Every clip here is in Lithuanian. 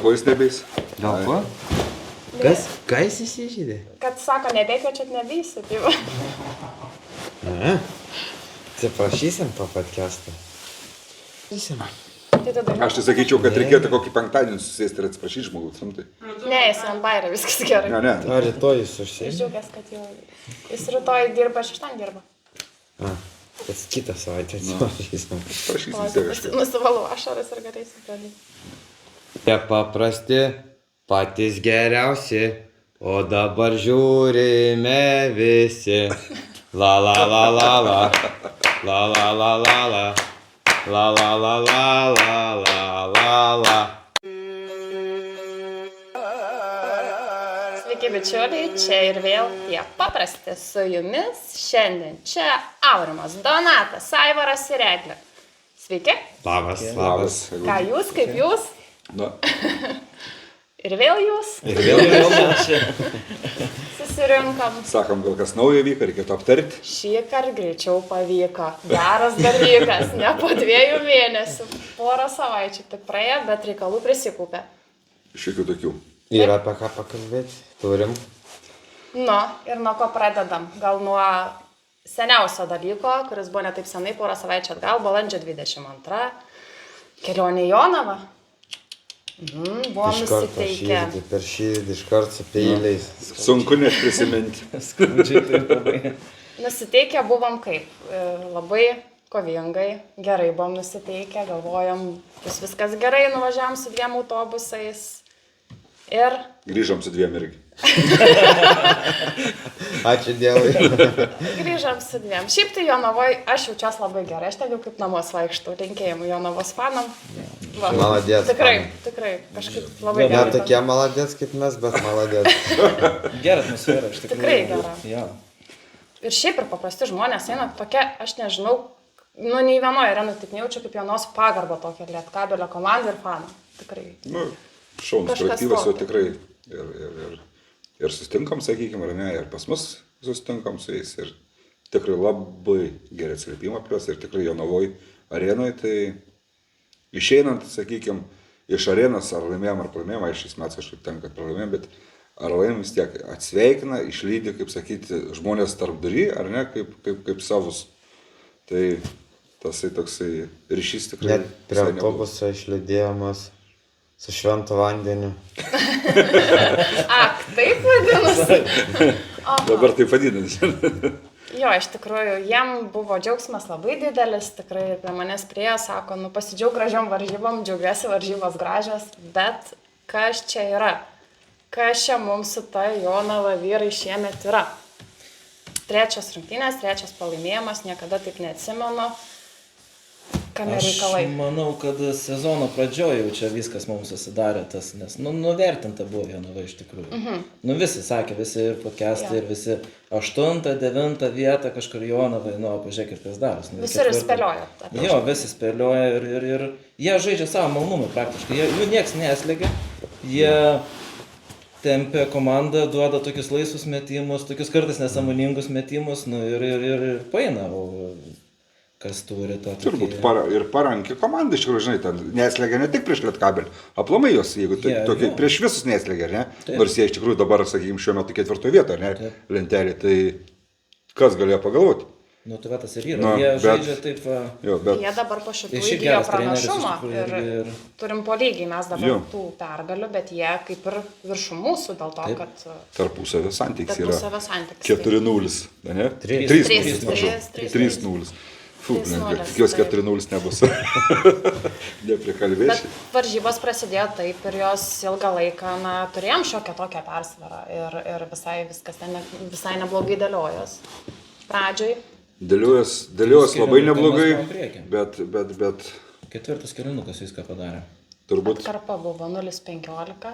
ko jis nebeis? Dėl ko? Ką jis įsižydė? Kad sako, nebekviečiat, nebysi. Tai va. Ne. Atsiprašysim po podcast'o. Tai tada... Aš tai sakyčiau, kad reikėtų kokį penktadienį susėsti ir atsiprašyti žmogus. Ne, jis ant bairio, viskas gerai. Ne. O rytoj jis užsėmė? Aš džiaugiuosi, kad jau... Jis rytoj dirba, šeštadienį dirba. Tas kitą savaitę atsiprašysim. Prašysim vis tiek kažkaip. Nusivalau ašaras ir gerai supradai. Jie paprasti, patys geriausi, o dabar žiūrime visi. La la la la la, la la la la la, la la la la la la la la. Sveiki bičiuliai, čia ir vėl tie paprasti su jumis. Šiandien čia Aurimas, Donatas, Aivaras ir Eglė. Sveiki. Labas. Ką jūs, kaip jūs? Na, Ir vėl jūs Ir vėl mes čia. susirinkom. sakom, gal kas naujo vyko, reikėtų aptarti. Šį kartą greičiau pavyko. Geras dalykas, ne po 2 mėnesių, porą savaičių tik praėjo, bet reikalų prisikūpė. Šiokių tokių. Yra apie ką pakalbėti, turim. Nu, ir nuo ko pradedam? Gal nuo seniausio dalyko, kuris buvo ne taip senai, porą savaičių atgal, balandžio 22. Kelionė į Jonavą. Buvom Iš karto nusiteikę. širdį, per širdį, iš karto su peiliais. Sunku net prisiminti. Skaudžiai taip labai. Nusiteikę buvom kaip? Labai kovingai, gerai buvom nusiteikę, galvojom, bus viskas gerai, nuvažiavom su 2 autobusais. Ir Grįžom su 2 irgi. Ačiū Dievui. grįžom su 2. Šiaip tai Jonavoj aš jaučiuosi labai gerai, aš ten jau kaip namuos vaikštau, linkėjimų Jonavos fanam. Va. Maladėc. Tikrai, kažkaip labai Ne gerai. tokie maladėc kaip mes, bet maladėc. Gera atmosfera, iš tikrųjų. Tikrai gera. Jo. Ir šiaip ir paprasti žmonės eina tokia, aš nežinau, nei vienoje arenai taip nejaučiu kaip Jonos pagarbą tokią Lietkabelio komandą ir faną. Tikrai. Nu, šaunus Kažkas kolektyvas jau tokio. tikrai. Ir sustinkam, sakykime, ar ne, ir pas mus sustinkam su jais. Ir tikrai labai geri atsiliepimai plius. Ir tikrai Jonavoj arenoje, tai išeinant, sakykime, iš arenos ar laimėjom, ar pralaimėjom, šis metais kažkaip tenka, kad pralaimėjom, bet ar laimėjom vis tiek atsveikina, išlydi, kaip sakyti, žmonės tarp durį, ar ne, kaip savus. Tai tasai toksai ryšys tikrai. Net prie autobuso išlydėjimas su šventu vandeniu. Ak, taip vadinasi. Dabar taip vadinasi. Jo, iš tikrųjų, jiem buvo džiaugsmas labai didelis, tikrai prie manęs priejo, sako, nu pasidžiaug gražiom varžybom, džiaugiuosi varžybos gražios, bet kas čia yra? Kas čia mums su ta Jonava vyrai šiemet yra? 3 rungtynės, 3 pralaimėjimas, niekada taip neatsimenu. Kame reikalai? Aš manau, kad sezono pradžioje jau čia viskas mums susidarė tas, nes nuvertinta buvo Jonava iš tikrųjų. Nu visi sakė, visi ir podcastai, ir visi 8, 9 vietą kažkur Jonavai, nu pažiūrėkit, kas daros. Visi ir spėliojo. Jo, visi spėlioja ir jie žaidžia savo malonumą praktiškai, jų nieks neslėgia, jie tempia komandą, duoda tokius laisvus metimus, tokius kartais nesąmoningus metimus, nu ir paina, o kas turi tą tokį... Turbūt ir parankė komanda, iš tikrųjų, žinai, ten neslegia ne tik prieš Lietkabelį, aplamai jos, jeigu tokie, prieš visus neslegia, ne? Taip. Nors jie iš tikrųjų dabar, sakykime, šiuo metu 4 vietoje, ne, Taip. lentelė, tai kas galėjo pagalvoti? Nu, tai va tas ir yra, Nu, jie bet- žaidžia taip... Jo, bet Jie dabar po šitų Tai šiaip įgijo geras treneris iš pranašumą tikrųjų ir turim po lygiai mes dabar Jo. tų pergalių, bet jie kaip ir viršų mūsų dėl to, Taip. kad tarpusavio santykis yra tarpusavio santykiai. 4-0, ne? 3-0. 3-0. Fū, 3-0, tikiuosi taip. 4-0 nebus. Neprikalbėsiu. Bet varžybos prasidėjo taip ir jos ilgą laiką, na, turėjom šiokią tokią persvarą ir visai viskas ten visai neblogai dėliojos. Pradžioj. Dėliojos labai neblogai, Mes buvom prieky. bet 4 kelinukas viską padarė. turbūt Atkarpa buvo 0-15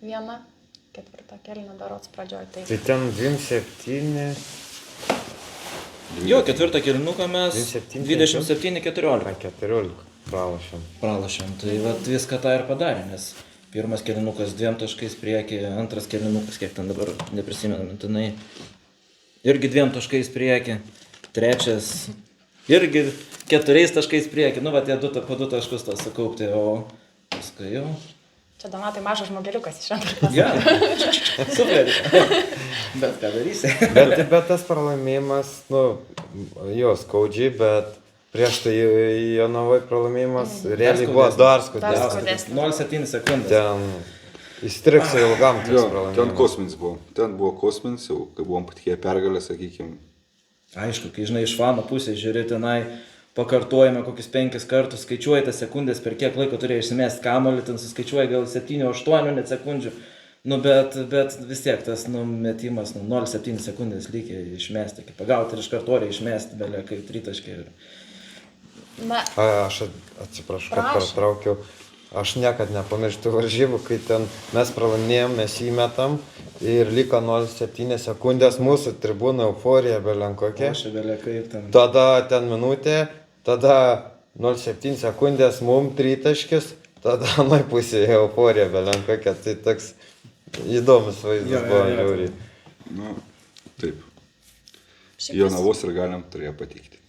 viena, 4 kėlinio berods pradžioj. Tai Tai ten 27, Jo, 4 kelinuką mes 27, 27-14 14 pralašėm. pralašėm. Tai vat viską tą ir padarė, nes pirmas kelinukas 2 taškais priekį, antras kelinukas, kiek ten dabar neprisimenu mintinai, irgi 2 taškais priekį, trečias irgi 4 taškais priekį. Nu, va, tie po 2 taškus tą sukaupti, o paskui jau... Čia Donatai mažas žmogeliukas iš antro. Ja. Super. Bet ką darysi? Bet tas pralaimėjimas, nu, jo skaudžiai, bet prieš tai Jonavoj pralaimėjimas realiai buvo dar skaudesnis. skaudesnis. 0,7 sekundės. Ten įstriks ilgam tas Jo, ten pralaimėjimas. kosminis buvo. Ten buvo kosminis, jau kai buvom patikėję pergalę, sakykime. Aišku, kai žinai iš fano pusės žiūri tenai, pakartojame kokius 5 kartus, skaičiuoji tas sekundės, per kiek laiko turėjai išsimesti kamuolį, ten suskaičiuoji gal 7-8 net sekundžių. Nu, bet vis tiek tas numetimas, 0,7 sekundės lygiai išmesti, kai pagauti ir iš karto oriai išmesti, belia kaip tritaškį. Na, Aš atsiprašau, kad Prašom. pertraukiau. Aš niekad nepamirštu varžybų, kai ten mes pralaimėjom, mes įmetam ir liko 0,7 sekundės mūsų tribūna euforija belenkokia. Aš belia kaip ten. Tada ten minutė, tada 0,7 sekundės mum tritaškis, tada anoj pusėje euforija belenkokia. Tai toks įdomus vaizdas buvo žiauriai. Nu, taip. šiaip Jonavos ir galim turėjo patikti.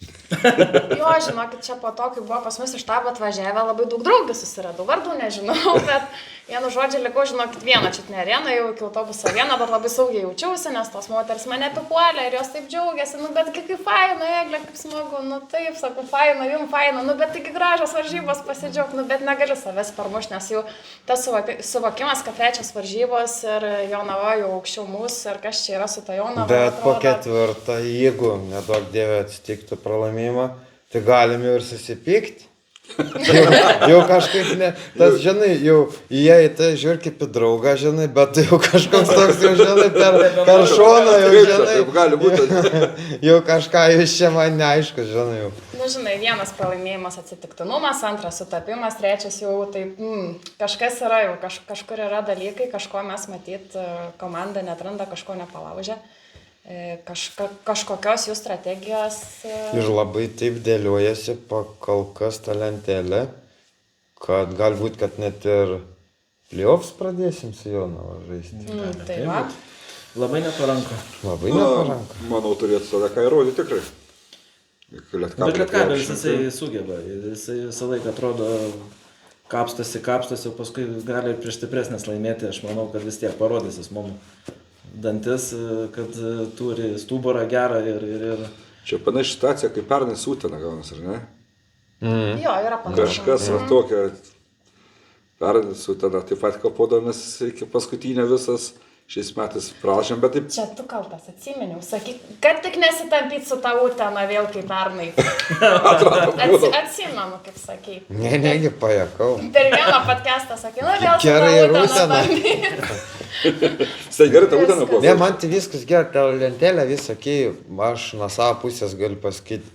Jo, žinokit, čia po to, kai buvo pas mus iš štabo atvažiavę, labai daug draugų susiradau, vardų nežinau, bet vienu žodžiu likau, žinokit, vieną čiutnį areną, jau iki autobuso vieną, bet labai saugiai jaučiausi, nes tos moteris mane apipuolė ir jos taip džiaugiasi, nu bet kaip faina, Eglė, kaip smagu, nu taip, sakau, faina, jum faina, nu bet taigi gražios varžybos pasidžiaug, nu bet negaliu savęs parmušti, nes jau tas suvokimas, kad trečias varžybos ir Jonava jau aukščiau mūsų ir kas čia yra su ta Jonava. Bet po ketvirtą, jeigu nedaug dievė atsitiktų pralaimėjimą, tai galim jau ir susipykti. Jau kažkaip ne, tas, žinai, jau jie į tai žiūri kaip į draugą, žinai, bet jau kažkoks toks, jau, žinai, per šoną, jau, žinai, Taip gali būti. jau kažką jūs čia man neaišku, žinai, jau. Nu, žinai, vienas pralaimėjimas atsitiktinumas, antras sutapimas, trečias jau taip, kažkas yra jau, kažkur yra dalykai, kažko mes matyt, komanda netranda, kažko nepalaužė. Kažkokios jų strategijos. Ir labai taip dėliojasi kol kas ta lentelė, kad galbūt, kad net ir playoffs pradėsim su Jonava žaisti. Tai va. Labai neparanku. Labai neparanka. Manau, turėtų tada ką įrodyti tikrai. Bet Lietkabelis jisai sugeba, jisai visą laiką atrodo kapstosi, o paskui gali ir prieš stipresnės laimėti, aš manau, kad vis tiek parodys jis mum dantis, kad turi stuburą gerą ir... Čia panaši situacija, kaip pernai Sūtena gaunas, ar ne? Jo, yra panašu. Kažkas va tokia, pernai Sūtena, taip pat kapodomis iki paskutinio visas, šiais metais pralašėm, bet taip... Čia tu kaltas, atsiminiau, sakyk, kad tik nesitampyt su ta Utena vėl kaip pernai. Atsimenu, kaip sakai. Negi pajakau. Per vieną podcastą sakai, nu vėl su Gerai, ta Utena Utena. tampyt. Tai gerai, ta Utena buvo. Ne, man tai viskas gerai, ta lentelė vis sakė, aš nuo savo pusės galiu pasakyti,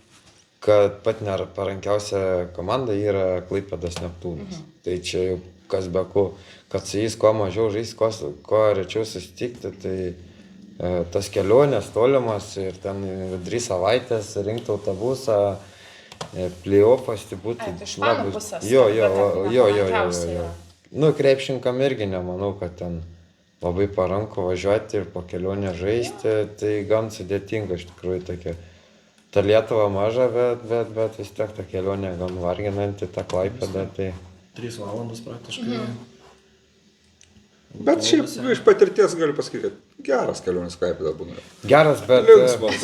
kad pat parankiausia komanda yra Klaipėdos Neptūnas. Tai čia jau kas be ko, kad su jais kuo mažiau žaisti, kuo rečiau susitikti, tai tas kelionės tolimas ir ten 3 savaitės rinkti autobusą, playoffas, tai būtų Ai, tai iš fanų pusės, Jo. palankiausia yra. Nu, krepšinkam irgi nemanau, kad ten labai paranku važiuoti ir po kelionę žaisti, tai gan sudėtinga iš tikrųjų tokia. Ta Lietuva maža, bet vis tiek ta kelionė gan varginanti, ta Klaipėda, tai... 3 valandos praktiškai. Bet šiaip iš patirties galiu pasakyti, kad geras kelionės Klaipėda būna. Geras, bet Linksmas.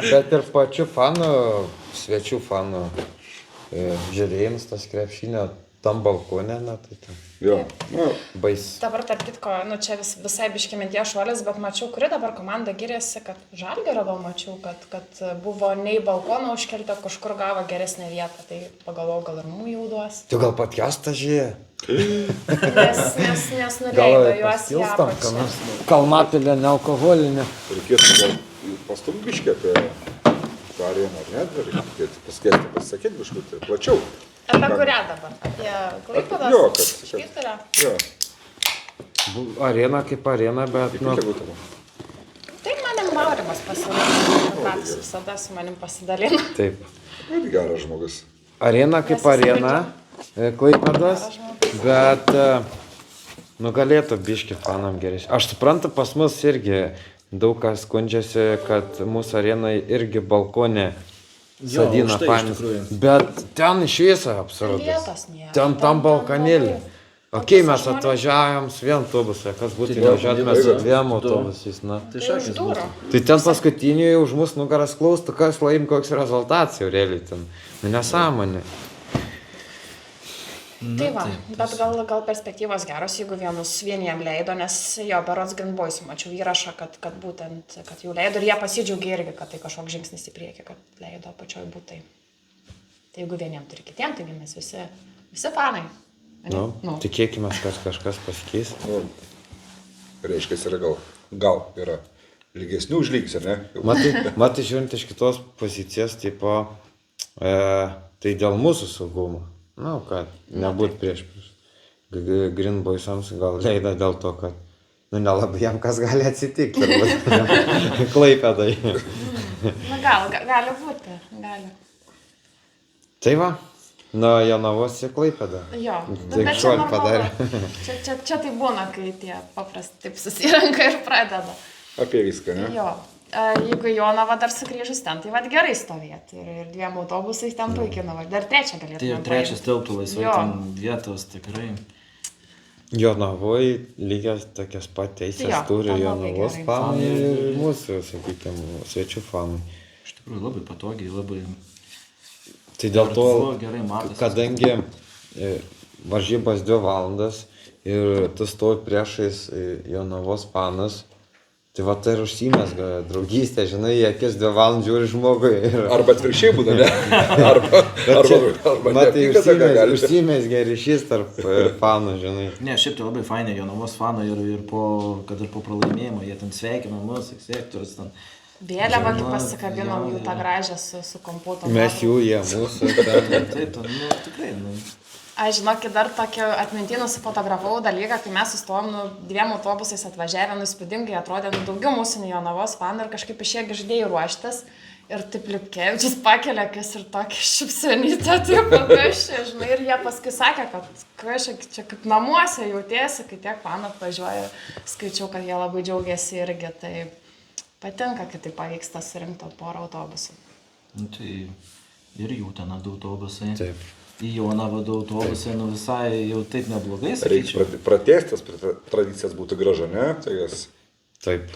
bet ir pačių fanų, svečių fanų žiūrėjimas tas krepšinio tam balkone, na tai ten Jo, nu, bais. Dabar, tarp kitko, nu čia visai biški minties šuolis, bet mačiau, kuri dabar komanda giriasi, kad Žalgirio gal mačiau, kad buvo nei balkoną užkelti, kažkur gavo geresnę vietą, tai pagalvojau, gal ir mum jau duos. Tu gal podcastą žiūrė? Nes nuleido juos į ką apačią. nors. Kalnapilė, nealkoholinė. reikėtų gal pastumbiškį apie tą areną, ar ne? Reikėtų pasakyti biškutį plačiau. Apie kurią dabar? Apie Klaipėdos? Jo, kad čia- Švyturę? Jo, Arena kaip arena, bet... kokia būtų. Tai manim Maurimas pasidalino, kad visada su manim pasidalino. Taip. Bet geras žmogus. Arena kaip arena, Klaipėdos, bet galėtų biški fanam geresnė. Aš suprantu, pas mus irgi daug kas skundžiasi, kad mūsų arenai irgi balkonė sadina aukštai iš fanas. tikrųjų. Bet ten iš viso absurdas. Vietos nėra. Ten tam balkanėlį. O kai mes atvažiavom su vienu autobusu, kas būtų važiuotume su dviem autobusais, na. Tai Tai už šakės durų. būtų. Tai ten paskutiniui už mus nugaras klaustų, kas laim, koks rezultatas jau realiai ten. Nu, nesąmonė. Tai va, bet gal perspektyvos geros, jeigu vieniem leido, nes jo berods Grindboys mačiau įrašą, kad būtent, kad jau leido ir jie pasidžiaugė irgi, kad tai kažkoks žingsnis į priekį, kad leido pačioj būtai. Tai jeigu vieniem turi kitiem, taigi mes visi fanai. Nu, tikėkime, kad kažkas pasikeis. Nu, reiškia, yra gal yra lygesnių už lygis, ar ne? Matai, žiūrint iš kitos pozicijos, tipo, tai dėl mūsų saugumo. Nu, kad nebūt prieš Grindboysams gal leida dėl to, kad nelabai jam kas gali atsitikti. Klaipėdai. Na gali būti, gali. Tai va, nuo Jonavos į Klaipėdą. Jo, Tik bet šuolį padarė. Čia tai būna, kai tie paprastai taip susirenka ir pradeda. Apie viską, ne? Jo. Jeigu Jonava dar sugrįžus ten, tai vad gerai stovėti. Ir dviem autobusais ten puikiai nuvažiuoti. Dar trečią Tai galėtume. jau trečias tilptų laisvai Jo. ten vietos tikrai. Jonavoje lygias tokias pat teisės Jo, turi ten labai Jonavos gerai. fanai ir mūsų, sakykime, svečių fanai. Iš tikrųjų labai patogiai, labai... Tai dėl to, gerai matosi. kadangi varžybos 2 valandas ir tu stovi priešais Jonavos fanus, tai va tai ir užsimės draugystė, žinai, į akis 2 valandų žiūri žmogui. Arba atvirkščiai būna, ne? Arba Matai, neapykanta gali. užsimės ryšys tarp fanų, žinai. Ne, šiaip tai labai fainai Jonavos fanai ir kad ir po pralaimėjimo, jie ten sveikina mus, sektorius ten. Vėliavą kaip pasikabinom jų tą gražią su komputo. Mes jų, jie mūsų. Taip, nu tikrai, nu. Aš žinokit, dar tokį atmintinį nusifotografavau dalyką, kai mes sustojom 2 autobusais atvažiavę, įspūdingai atrodė daugiau mūsų nei Jonavos fanų ir kažkaip išėjo žaidėjų ruoštis. Ir taip Lipkevičius pakelia akis ir tokia šipsenytė, taip kas čia, žinai, ir jie paskui sakė, kad kažkaip čia kaip namuose jautėsi, kai tiek fanų atvažiuoja, skaičiau, kad jie labai džiaugiasi irgi, tai patinka, kai tai pavyksta surinkti porą autobusų. Nu, tai ir jų ten 2 autobusai. Taip. Į Jonavą 2 autobusai, nu visai jau taip neblogai, Reikia sakyčiau. pratęstas tradicijas būtų gražu, ne? Tai jas Taip.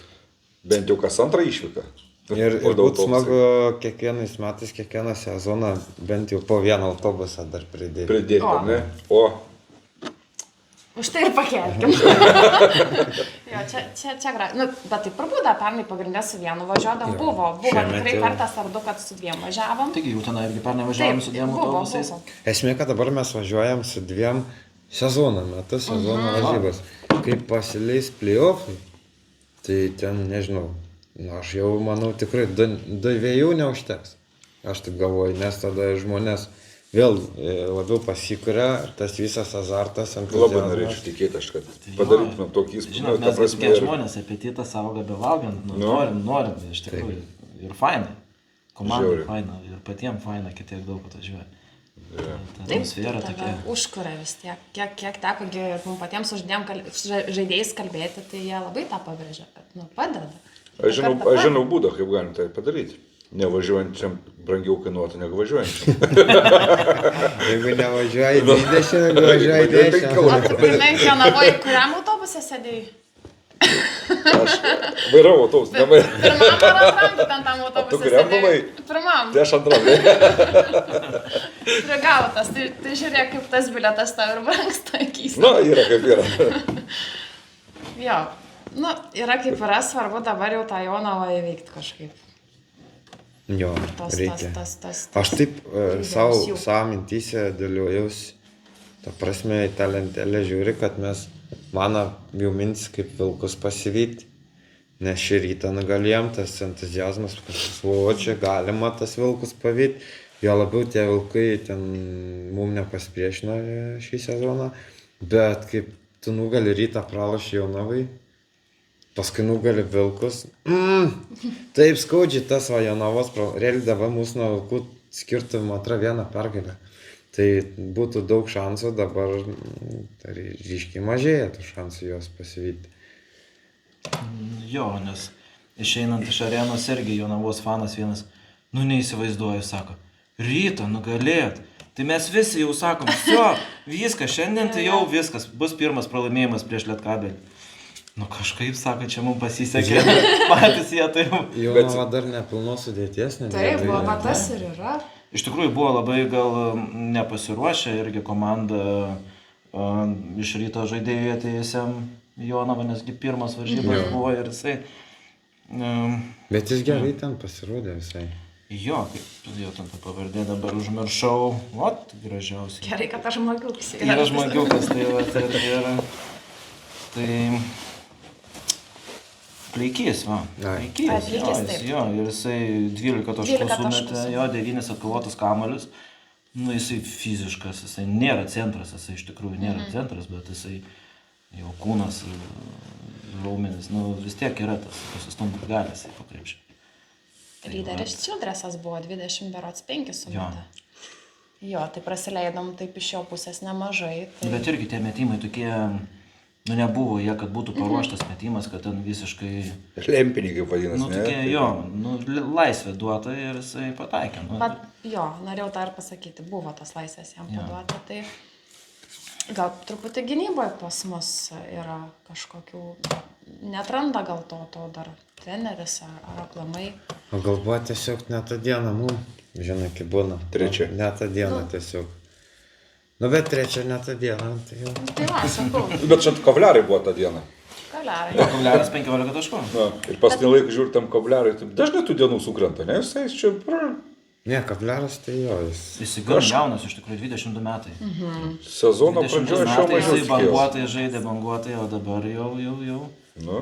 bent jau kas antrą išvyką. Ir Po du būtų autobusai. smagu kiekvienais metais, kiekvieną sezoną bent jau po vieną autobusą dar pridėti. Pridėti, O. ne? O, Už tai ir pakelkim. Jo, čia gražiai. Nu, bet taip ir būda, pernai pagrindė su vienu važiuodam. Jo. Buvo Šiemet tikrai jau. kartas ar 2, kad su 2 važiavom. Taigi jau ten irgi pernai važiavom su 2 autobusais. Esmė, kad dabar mes važiuojam su 2 sezono metu, sezono varžybas. Kai pasileis playoffai, tai ten, nežinau, nu, aš jau manau tikrai 2 neužteks. Aš taip galvoju, nes tada žmonės vėl labiau pasikuria ir tas visas azartas ant labai norėčiau tikėti, kad padarytumėm tokį įspūdį. Žinot, ta mes prasme, tokie ir- žmonės, apetitas auga bevalgant, nu, Nu. norim, iš tikrųjų. Ir fainai. Komanda Žiauriai. faina, ir patiems faina, kitiek daug atvažiuoja. Ta Taip, atmosfera tave tokia. užkuria vis tiek. Kiek teko ir mums patiems uždėm žaidėjais kalbėti, tai jie labai tą pabrėžia, kad nu, padeda. Aš žinau būdą, kaip galim tai padaryti. Nevažiuojančiam brangiau kainuotų negu važiuojančiam. Jeigu nevažiuoji 20, jeigu važiuoji 10. O tu pirmai Jonavoje, kuriam autobuse sėdėjai? Aš vairavau autobusą, nemai. Pirmam ar antram tu ten tam tu autobuse kuriam buvai? Pirmam. Tai aš antram. Prigautas, tai žiūrėk, kaip tas bilietas tau ir brangsta akys. Na, yra kaip yra. Jo, nu, yra kaip yra, svarbu dabar jau tą Jonavą įveikti kažkaip. Jo, reikia. Aš taip savo mintyse dėliojausi, ta prasme, į tą lentelę žiūri, kad mes, mano jau mintis kaip vilkus pasivyti, nes šį rytą nugalėjom, tas entuziazmas, kad o čia galima tas vilkus pavyti, jo labiau tie vilkai ten mums nepasipriešino šį sezoną, bet kaip tu nugali rytą pralaši Jonavai, paskui nugali vilkus. Taip skaudžiai tas va Jonavos, realiai dabar mūsų nuo vilkų skirtum antrą 1 pergalę. Tai būtų daug šansų, dabar tai ryškiai mažėja tų šansų juos pasivyti. Jo, nes išeinant iš arenos irgi Jonavos fanas vienas, nu neįsivaizduoju, sako, rytą nugalėt, Tai mes visi jau sakom, viskas, šiandien tai jau viskas, bus pirmas pralaimėjimas prieš Lietkabelį. Nu kažkaip, sako, čia mums pasisekė, patys jie tai jau. Jonava dar nepilnos sudėties, ne? Taip, va tas ir yra. Iš tikrųjų buvo labai gal nepasiruošę irgi komanda iš Ryto žaidėjų atėjusiam Jonava, nesgi pirmas varžybas buvo ir jisai... Bet jis gerai ten pasirodė visai. Jo, kaip jau ten tą pavardė dabar užmiršau, gražiausiai. Gerai, kad aš žmogiukas. Yra žmogiukas, tai va, tai Pleikys, va. Pleikys, jo, ir jisai 12 taškų sumetė, jo, 9 atkovotus kamuolius. Nu, jisai fiziškas, jisai nėra centras, jisai iš tikrųjų nėra centras, bet jisai jau kūnas, raumenis, nu, vis tiek yra tas pasistumti galės, jisai pakrepšė. Lyderis Čildresas buvo 25 sumetė. Jo, tai prasileidom taip iš jo pusės nemažai. Tai... Bet irgi tie metimai tokie, nu nebuvo jie, kad būtų paruoštas metimas, kad ten visiškai... Lempiniai, kaip vadinasi, nu, tokie, jo, nu, laisvė duota ir jisai pataikė. Nu. Bet, jo, norėjau tą ir pasakyti, buvo tas laisvės jam paduota, tai gal truputį gynyboje pas mus yra kažkokių, netranda gal to dar treneris ar aplamai. O gal buvo tiesiog ne tą dieną, žinai, kaip būna. Trečia. Ne tą dieną tiesiog. Nu, bet trečia ne tą dieną, tai jau. Tai va, sakau. Bet čia Kovliarai buvo tą dieną. Kovliarai. Kovliaras 15 taškų. Na, ir paskutinį laiką žiūri tam Kovliarai, dažnai tų dienų sukrenta, ne? Jisai čia... Ne, Kovliaras tai jo, jis gan jaunas, iš tikrųjų 22 metai. Sezono pradžioje šio mažiau jisai banguotai žaidė, banguotai, o dabar jau. Nu.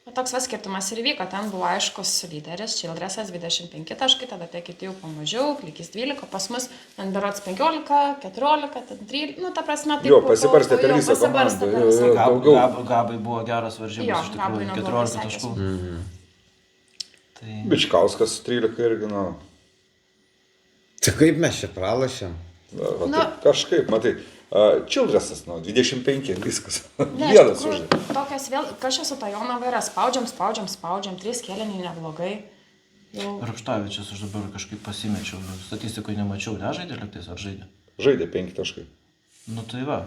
O toks va skirtumas ir vyko, ten buvo aiškus lyderis, Čildresas 25 taškai, tada tie kiti jau pamažiau, Pleikys 12, pas mus ten berods 15, 14, 13, nu ta prasme taip. Jo, pasibarstė per visą komandą. Gabai buvo geras varžybas, iš tikrųjų 14 taškų. Tai... Bičkauskas 13 irgi, nu. Tai kaip mes čia pralašėm? Kažkaip, matai. Čildresas, 25, viskas. Ne, Vienas uždė. Tokios vėl, kažkas su ta Jonava yra, spaudžiam, 3 kėliniai neblogai. Rapštavičius aš dabar kažkaip pasimečiau, statistikoje nemačiau, nežaidė lygtais ar žaidė? Žaidė 5 taškai. Nu tai va.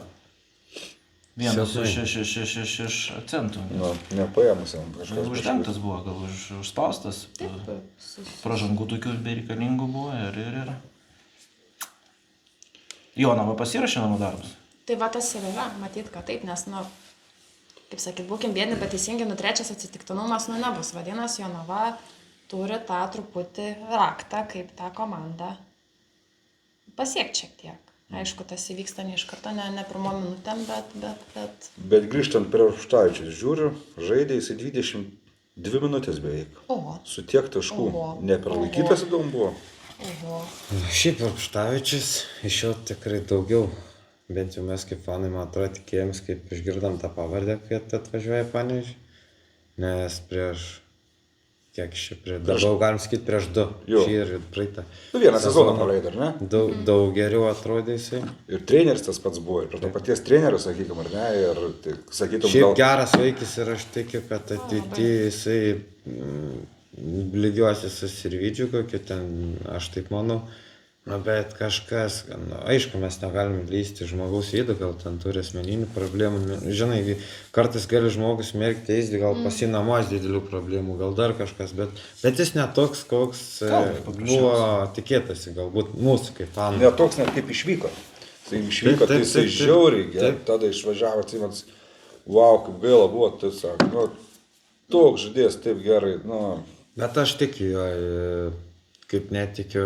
Vienas iš akcentų. Nu, nepaėmusiam kažkas. Uždengtas buvo, gal užspaustas. Pražangų tokių bereikalingų buvo ir. Jonava pasirašė namų darbus. Tai va tas ir yra, matyt, kad taip, nes, nu, kaip sakyt, būkim biedni, bet teisingai, trečias atsitiktinumas, nebus. Vadinasi, Jonava turi tą truputį raktą, kaip tą komandą pasiekti šiek tiek. Aišku, tas įvyksta ne iš karto, ne pirmo minutėm, bet... Bet grįžtant prie Rapštaičio, žiūriu, žaidė jisai 22 minutės beveik. Oho. Su tiek taškų. Neperlaikytas įdomu buvo. Oho. Šiaip Rapštavičius iš jo tikrai daugiau, bent jau mes kaip fanai, man atrodo, tikėjomės, kaip išgirdom tą pavardę, kai atvažiuoja Panevėžį, nes prieš, dabar galim sakyti prieš 2, šį ir praeitą. Nu, vieną sezoną praleido, ar ne? Daug geriau atrodė jisai. Ir treneris tas pats buvo, ir prie to paties trenerio, sakykim, ar ne, ir tai, sakytum, šiaip geras vaikis ir aš tikiu, kad ateityje jisai lygiuosi su Sirvidžiu, kokį ten, aš taip manau, bet kažkas, aišku, mes negalim lysti žmogaus vidų, gal ten turi asmeninių problemų, žinai, kartais gali žmogus mėgti eisdi, gal pasinamuos didelių problemų, gal dar kažkas, bet jis netoks, koks buvo tikėtasi, galbūt mūsų kaip fanų. Netoks net kaip išvyko. Tai išvyko, tai jisai žiauriai, tada išvažiavo, atsimins, wow, kaip gaila buvo, tai sako, nu, toks žaidėjas taip gerai, nu. Bet aš tikiu, kaip netikiu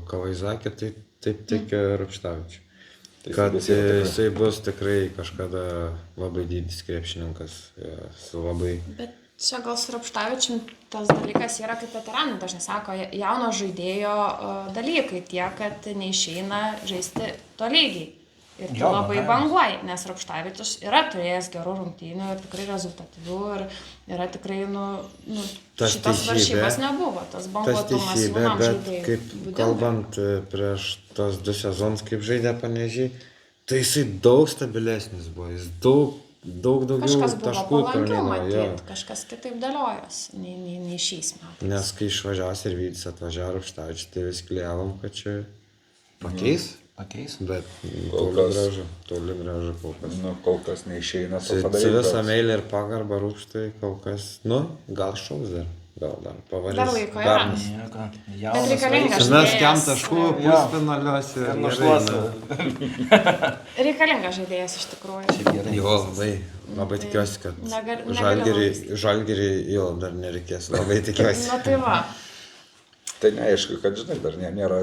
Kavaizakė, tai taip tikiu Rapštavičiu. Kad jisai bus tikrai kažkada labai didis krepšininkas, su labai... Bet čia gal su Rapštavičium tas dalykas yra kaip veteranai, dažnai sako, jauno žaidėjo dalykai tie, kad neišeina žaisti tolygiai. Ir tu labai banguoji, nes Rapštavičius yra turėjęs gerų rungtynių ir tikrai rezultatyvių ir yra tikrai, šitos varžybos nebuvo, tas banguotumas jaunam žaidėjui. Kaip kalbant prieš tos 2 sezonus, kaip žaidė Panevėžį, tai jisai daug stabilesnis buvo, jis daug daugiau taškų pelnino. Kažkas kitaip dėliojos nei šiais metais. Nes kai išvažiavęs ir Vydis atvažiavo Rapštavičių, tai vis kliavom, kad čia pakeis. pakeis. Bet Kol toli kas. gražu, kol kas. Nu, kol kas neišeina to Su padaryti. visą meilę ir pagarbą rūpštai kol kas, nu, gal šaus dar, gal dar pavalys. Dar laiko yra. Bernas. Nieko. Bet reikalingas Mes kem žaidėjas. taškų Jo. pusfinaliuose. Ir gerai, našluosiu. Reikalingas žaidėjas iš tikrųjų. na. Jo, labai tikiuosi, kad Negali žalgerį jo dar nereikės, labai tikiuosi. Na tai va. Tai neaišku, kad žinai, dar nėra,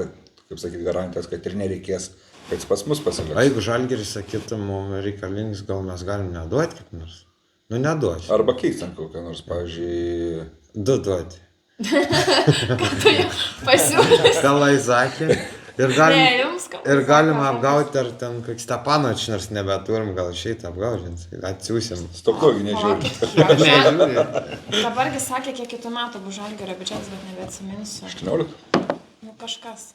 kaip sakyti, garantijos, kad ir nereikės, kad jis pas mus O pasiliks. jeigu žalgeris sakytų, mums reikalingas, gal mes galim neduoti kaip nors? Nu, neduosiu. Arba keistant kokią nors, pavyzdžiui, Du duoti. Tai pasiūlys. Kalai sakė. Ir Ne, galim, jums gal. ir galima apgauti, ar ten koks Stepanovič, nors nebeturim, gal išeitą apgaužins, atsiūsim. stoplogi nežiūri. Nežiūrėjau. Dabargi sakė, kiek kitų metų bus Žalgirio biudžetas, bet nebeatsiminsiu. 18. Nu kažkas.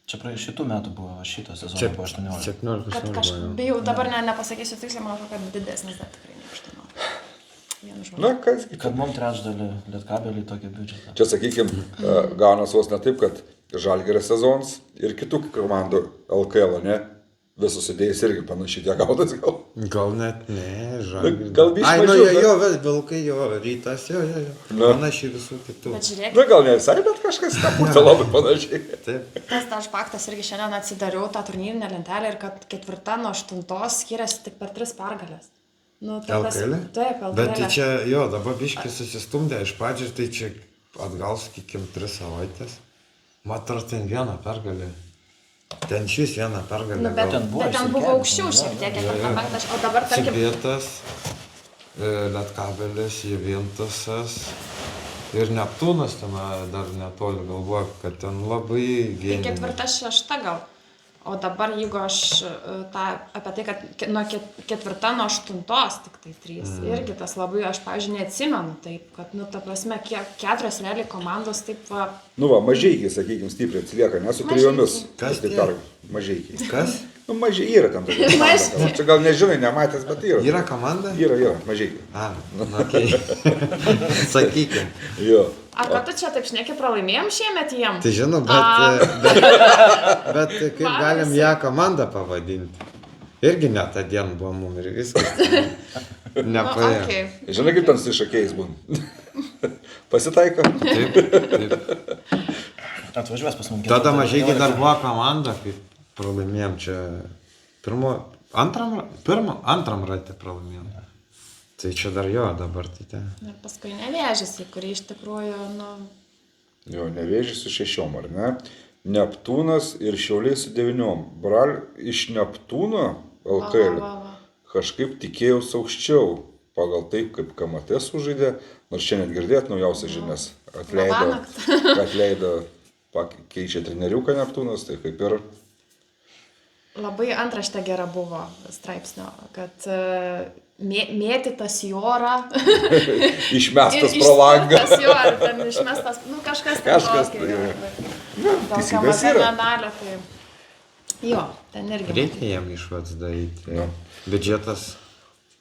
Čia praėjus šitų metų buvo, šito sezono Čia buvo 18. 17 Kad kažkas. Bijau, dabar nepasakysiu tiksliai, man atrodo, kad didesnis, bet tikrai ne 18. Vienu žodžiu. Na, kasgi. Kad mums trečdalį lietkabelį tokį biudžetą. Čia, sakykime, gaunas vos ne taip, kad Žalgirio sezonas ir kitų komandų LKL, ne? Visus sudėjus irgi panašiai tie gaunas gal. Gal net ne, žalgiris. Gal biškį Ai, nu mažiau, jo, bet- jo, vilkai, jo, rytas, jo. Na. Panašiai visų kitų. Bet žiūrėk, Na, gal ne visai, bet kažkas tą pusę labai panašiai. Taip. tas faktas irgi šiandien atsidariau tą turnyrinę lentelę ir kad 4 nuo 8 skiriasi tik per 3 pergalės. Nu, tai tas- LKL? Taip, LKL. Bet tai čia, jo, dabar biškai susistumdė iš pradžių, tai čia atgal, sakykim, 3 savaitės. Matau, ten vieną pergalę. Ten šis vieną pergalę. Nu, bet, Ten buvo bet ten buvo išsikelti, aukščiau jo, šiek tiek, jo, jo. 4-5, o dabar tarkim, Cibietas, Lietkabelis, Juventusas ir Neptūnas ten dar netoli galvoju, kad ten labai tai gėlė. 4-6 gal. O dabar jeigu aš apie tai, kad nuo 4 nuo 8 tik tai 3, irgi tas labai, aš, pavyzdžiui, neatsimenu taip, kad, nu, ta prasme, 4 realiai komandos taip va, Nu, va, mažiekiai, sakykime, stipriai atsilieka, ne su trijomis. Kas Taip tie? dar mažiekiai. Kas? Nu, mažiai yra tam tokia komanda. Čia gal nežinai, nematęs, bet yra. Yra komanda? Yra, mažiekiai. A, okei. Sakykim. Jo. A, kad tu čia taip šneki, pralaimėjom šiemet jiem? Tai žinau, bet kaip Man galim visi- ją komandą pavadinti? Irgi ne tą dieną buvo mum ir viskas. Nu, Nepaėjo. okei. Žinai, kaip ten su šakiais būna. Pasitaiko. Taip. Atvažiuos pas mus. Tada mažai dar buvo komanda, kaip pralaimėjom čia antram ratė pralaimėjom. Tai čia dar jo, dabar tai ten. Ir paskui Nevėžis, į kurį iš tikrųjų, nu, Jo, Nevėžis su 6, ar ne? Neptūnas ir Šiauliai su 9. Bral iš Neptūno LKL va. kažkaip tikėjausi aukščiau. Pagal taip, kaip KMT sužaidė, nors šiandien girdėt naujausias žinias. Atleido, keičia treneriuką Neptūnas, tai kaip ir Labai antraštė gera buvo straipsnio, kad mėtytas į orą. išmestas pro langą. Išmestas jo, ar ten išmestas, nu kažkas ten Kažkas, tokio, tai jo. jo. Tokia Teisybės maža yra. medalė, tai jo, ten irgi. Reikia jiem išvads daryti. Jo. Biudžetas,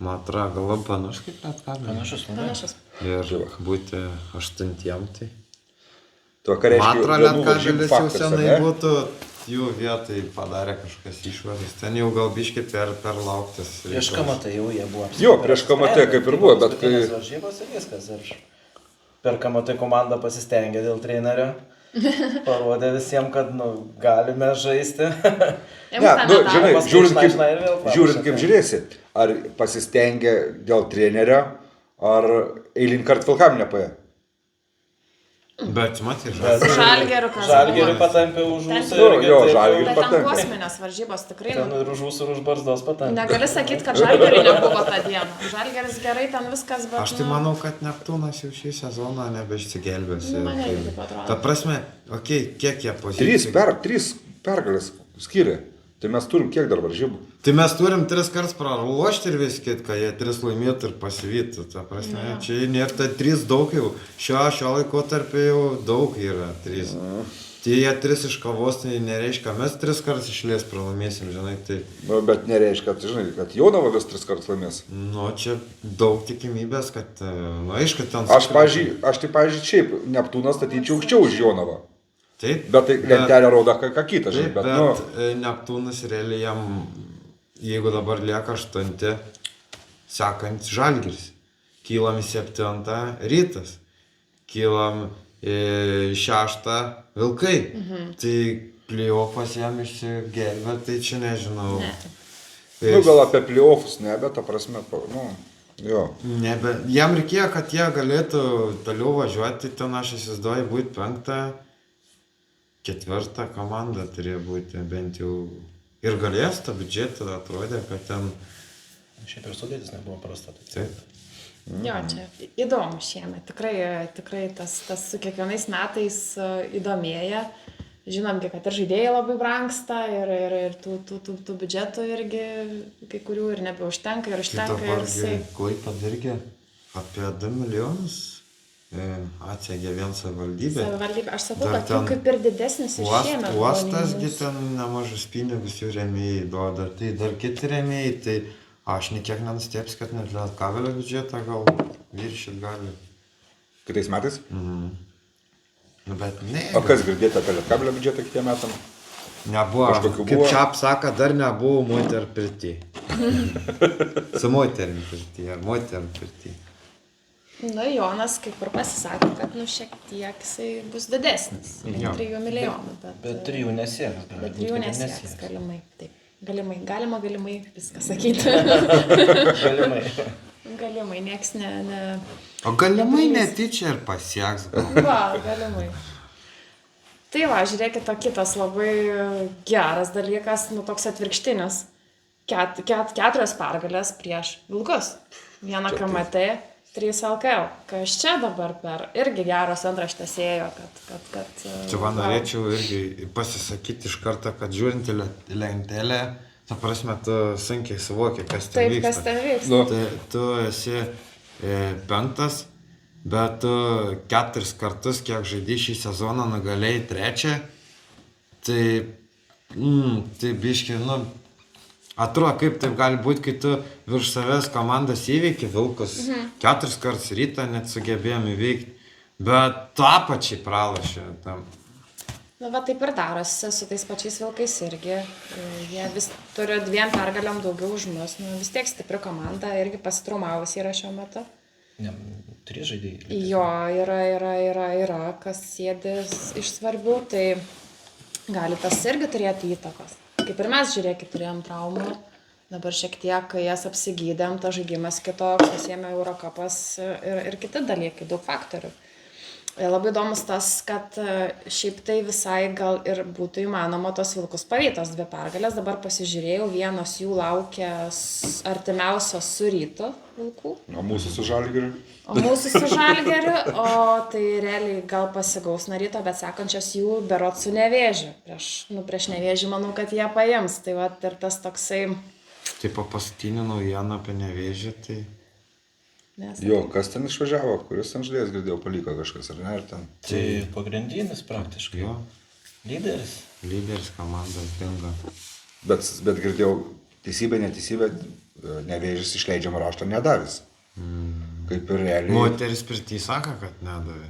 man atrodo, gal labai panašus kaip Lietkabelis. Panašus, Panašus. Ir būti 8, tai. To, ką reiškia, Man atrodo, vienų varžybų Lietkabelis jau faktas, senai ane? būtų jų vietai padarė kažkas išvadas. Ten jau gal biškai per lauktas. Prieš KMT jau jie buvo. Jo, prieš KMT kaip ir buvo, bet kai- Paskutinės varžybos ir viskas. Ir per KMT komandą pasistengė dėl trenerio. Parodė visiems, kad nu, galime žaisti. Jeigu Ne, tą nu, medalį- žinai, Paskui žiūrint išnaišina ir vėl kaip, pralošia, žiūrint kaip tai. žiūrėsi, ar pasistengė dėl trenerio, ar eilinį kartą Vilkam nepaėjo. Bet matai, Žalgiriu kas Žalgiriu buvo. patampė už Ten- ūsų. Jo, irgi jo, taip, Žalgiriu Tai patampė. ten kosminės varžybos tikrai. Ten Nu, ir už ūsų, ir už barzdos patampė. negali sakyti, kad Žalgiriui nebuvo tą dieną. Žalgiris gerai ten viskas, bet... aš tai nu, manau, kad Neptūnas jau šį sezoną nebeišsigelbės. Nu, man Ir irgi tai- taip atrodo. Ta prasme, kiek jie pozicijų. 3 pergalės skiria. Tai mes turim kiek dar varžybų. Tai mes turim 3 kartus praruošti ir viską, kad jie 3 laimėtų ir pasivytų. Ta prasme, čia nėra tai 3 daug jau. Šio laiko tarp jau daug yra 3. Tai jie 3 iškovos, tai nereiškia, mes 3 kartus išlės pralaimėsim, žinai, tai, Nu, bet nereiškia, kad, žinai, kad Jonava vis 3 kartus laimės. nu, čia daug tikimybės, kad, nu, aišku, ten... Aš tai, pavyzdžiui, šiaip Neptūną statyčiau aukščiau už Jonavą. Taip, Bet tai lentelė rodo ką kitą, žinai, taip, bet, bet Neptūnas realiai jam, jeigu dabar lieka 8, sekant Žalgiris. Kylam į 7 Rytas. Kylam į 6 Vilkai. Tai playoffas jam išsigelbė, tai čia nežinau. Ne. nu, gal apie playoffus, ne, bet ta prasme, nu, jo. Jam reikėjo, kad jie galėtų toliau važiuoti, ten aš įsivaizduoju būti 5, 4 komanda turėjo būti bent jau. Ir galės tą biudžetą, atrodė, kad ten. Šiaip ir sudėtis nebuvo prasta. Taip. Jo, čia įdomu šiemet. Tikrai tas su kiekvienais metais įdomėja. Žinom, kad ir žaidėjai labai brangsta ir tų biudžetų irgi kai kurių ir nebeužtenka ir Tai užtenka ir jisai. Klaipėda irgi apie 2 milijonus atsegė vien savivaldybė. Savivaldybė, aš sakau, Dar kad jau ten kaip ir didesnis iš šiemet. Uostasgi ten nemažus pinigus jų rėmėjai duoda, tai dar kiti rėmėjai, tai aš niekiek nenustebsiu, kad net Lietkabelio biudžetą gal viršyt gali. Kitais metais? Nu, bet ne. O kas girdėti apie Lietkabelio biudžetą kitiem metam? Nebuvo, Kažkokių kaip buvo? Čiap sako, dar nebuvo moterų pirty. Su moterim pirty, ar moterim pirty. Na, Jonas kaip ir pasisakė, kad šiek tiek jisai bus didesnis. Jo. 3 milijonų. Bet 3 nesieks. Bet 3 nesieks, galimai. Taip. Galimai viską sakyti. Galimai. Galimai, nieks ne. O galimai netyčia ir pasieks. Va, galimai. Tai va, žiūrėkit, o kitas labai geras dalykas, nu toks atvirkštinis. 4 pergalės prieš Vilkus. 1 KMT, 3 LKL. Kas čia dabar per irgi geros antraštės ėjo, kad Čia man norėčiau irgi pasisakyti iš karto, kad žiūrint į lentelę, ta prasme, tu sunkiai suvoki, kas ten taip, vyksta. kas ten vyksta. Nu. Tai tu esi 5, bet tu 4 kartus, kiek žaidži šį sezoną, nugalėjai 3. Tai, tai biški, atrodo, kaip taip gali būti, kai tu virš savęs komandas įveiki Vilkus. 4 kartus Rytą net sugebėjom įveikti. Bet tą pačiai pralašė tam. Na, va taip ir darosi su tais pačiais Vilkais irgi. Jie vis turi 2 pergalėm daugiau už mus. Nu, vis tiek stipri komanda, irgi pasitraumavus yra šiuo metu. Ne, 3 žaidėjai. Jo, yra, kas sėdės iš svarbių, tai gali tas irgi turėti įtakos. Kaip ir mes, žiūrėkit, turėjom traumų, dabar šiek tiek jas apsigydėm, tas žaidimas kitoks, pasiėmė Eurocapas ir kiti dalykai, daug faktorių. Labai įdomus tas, kad šiaip tai visai gal ir būtų įmanoma tos Vilkus pavytos 2 pergalės. Dabar pasižiūrėjau, vienos jų laukia artimiausios su Rytu Vilkų. O mūsų su Žalgiriu? O mūsų su Žalgiriu, o tai realiai gal pasigaus nuo Ryto, bet sekančios jų berot su Nevėžiu. Prieš Nevėžį manau, kad jie paims. Tai va ir tas toksai. Tai po paskutinį naujieną apie Nevėžį, tai. Jo, kas ten išvažiavo, kuris ten žaidėjas girdėjau paliko kažkas, ar ne, ar ten? Tai pagrindinis praktiškai. Jo, Lyderis komandos dingo. Bet girdėjau, teisybė, neteisybė, Nevėžis išleidžiamą raštą nedavęs. Kaip ir realiai. Moteris pirty sako, kad nedavė.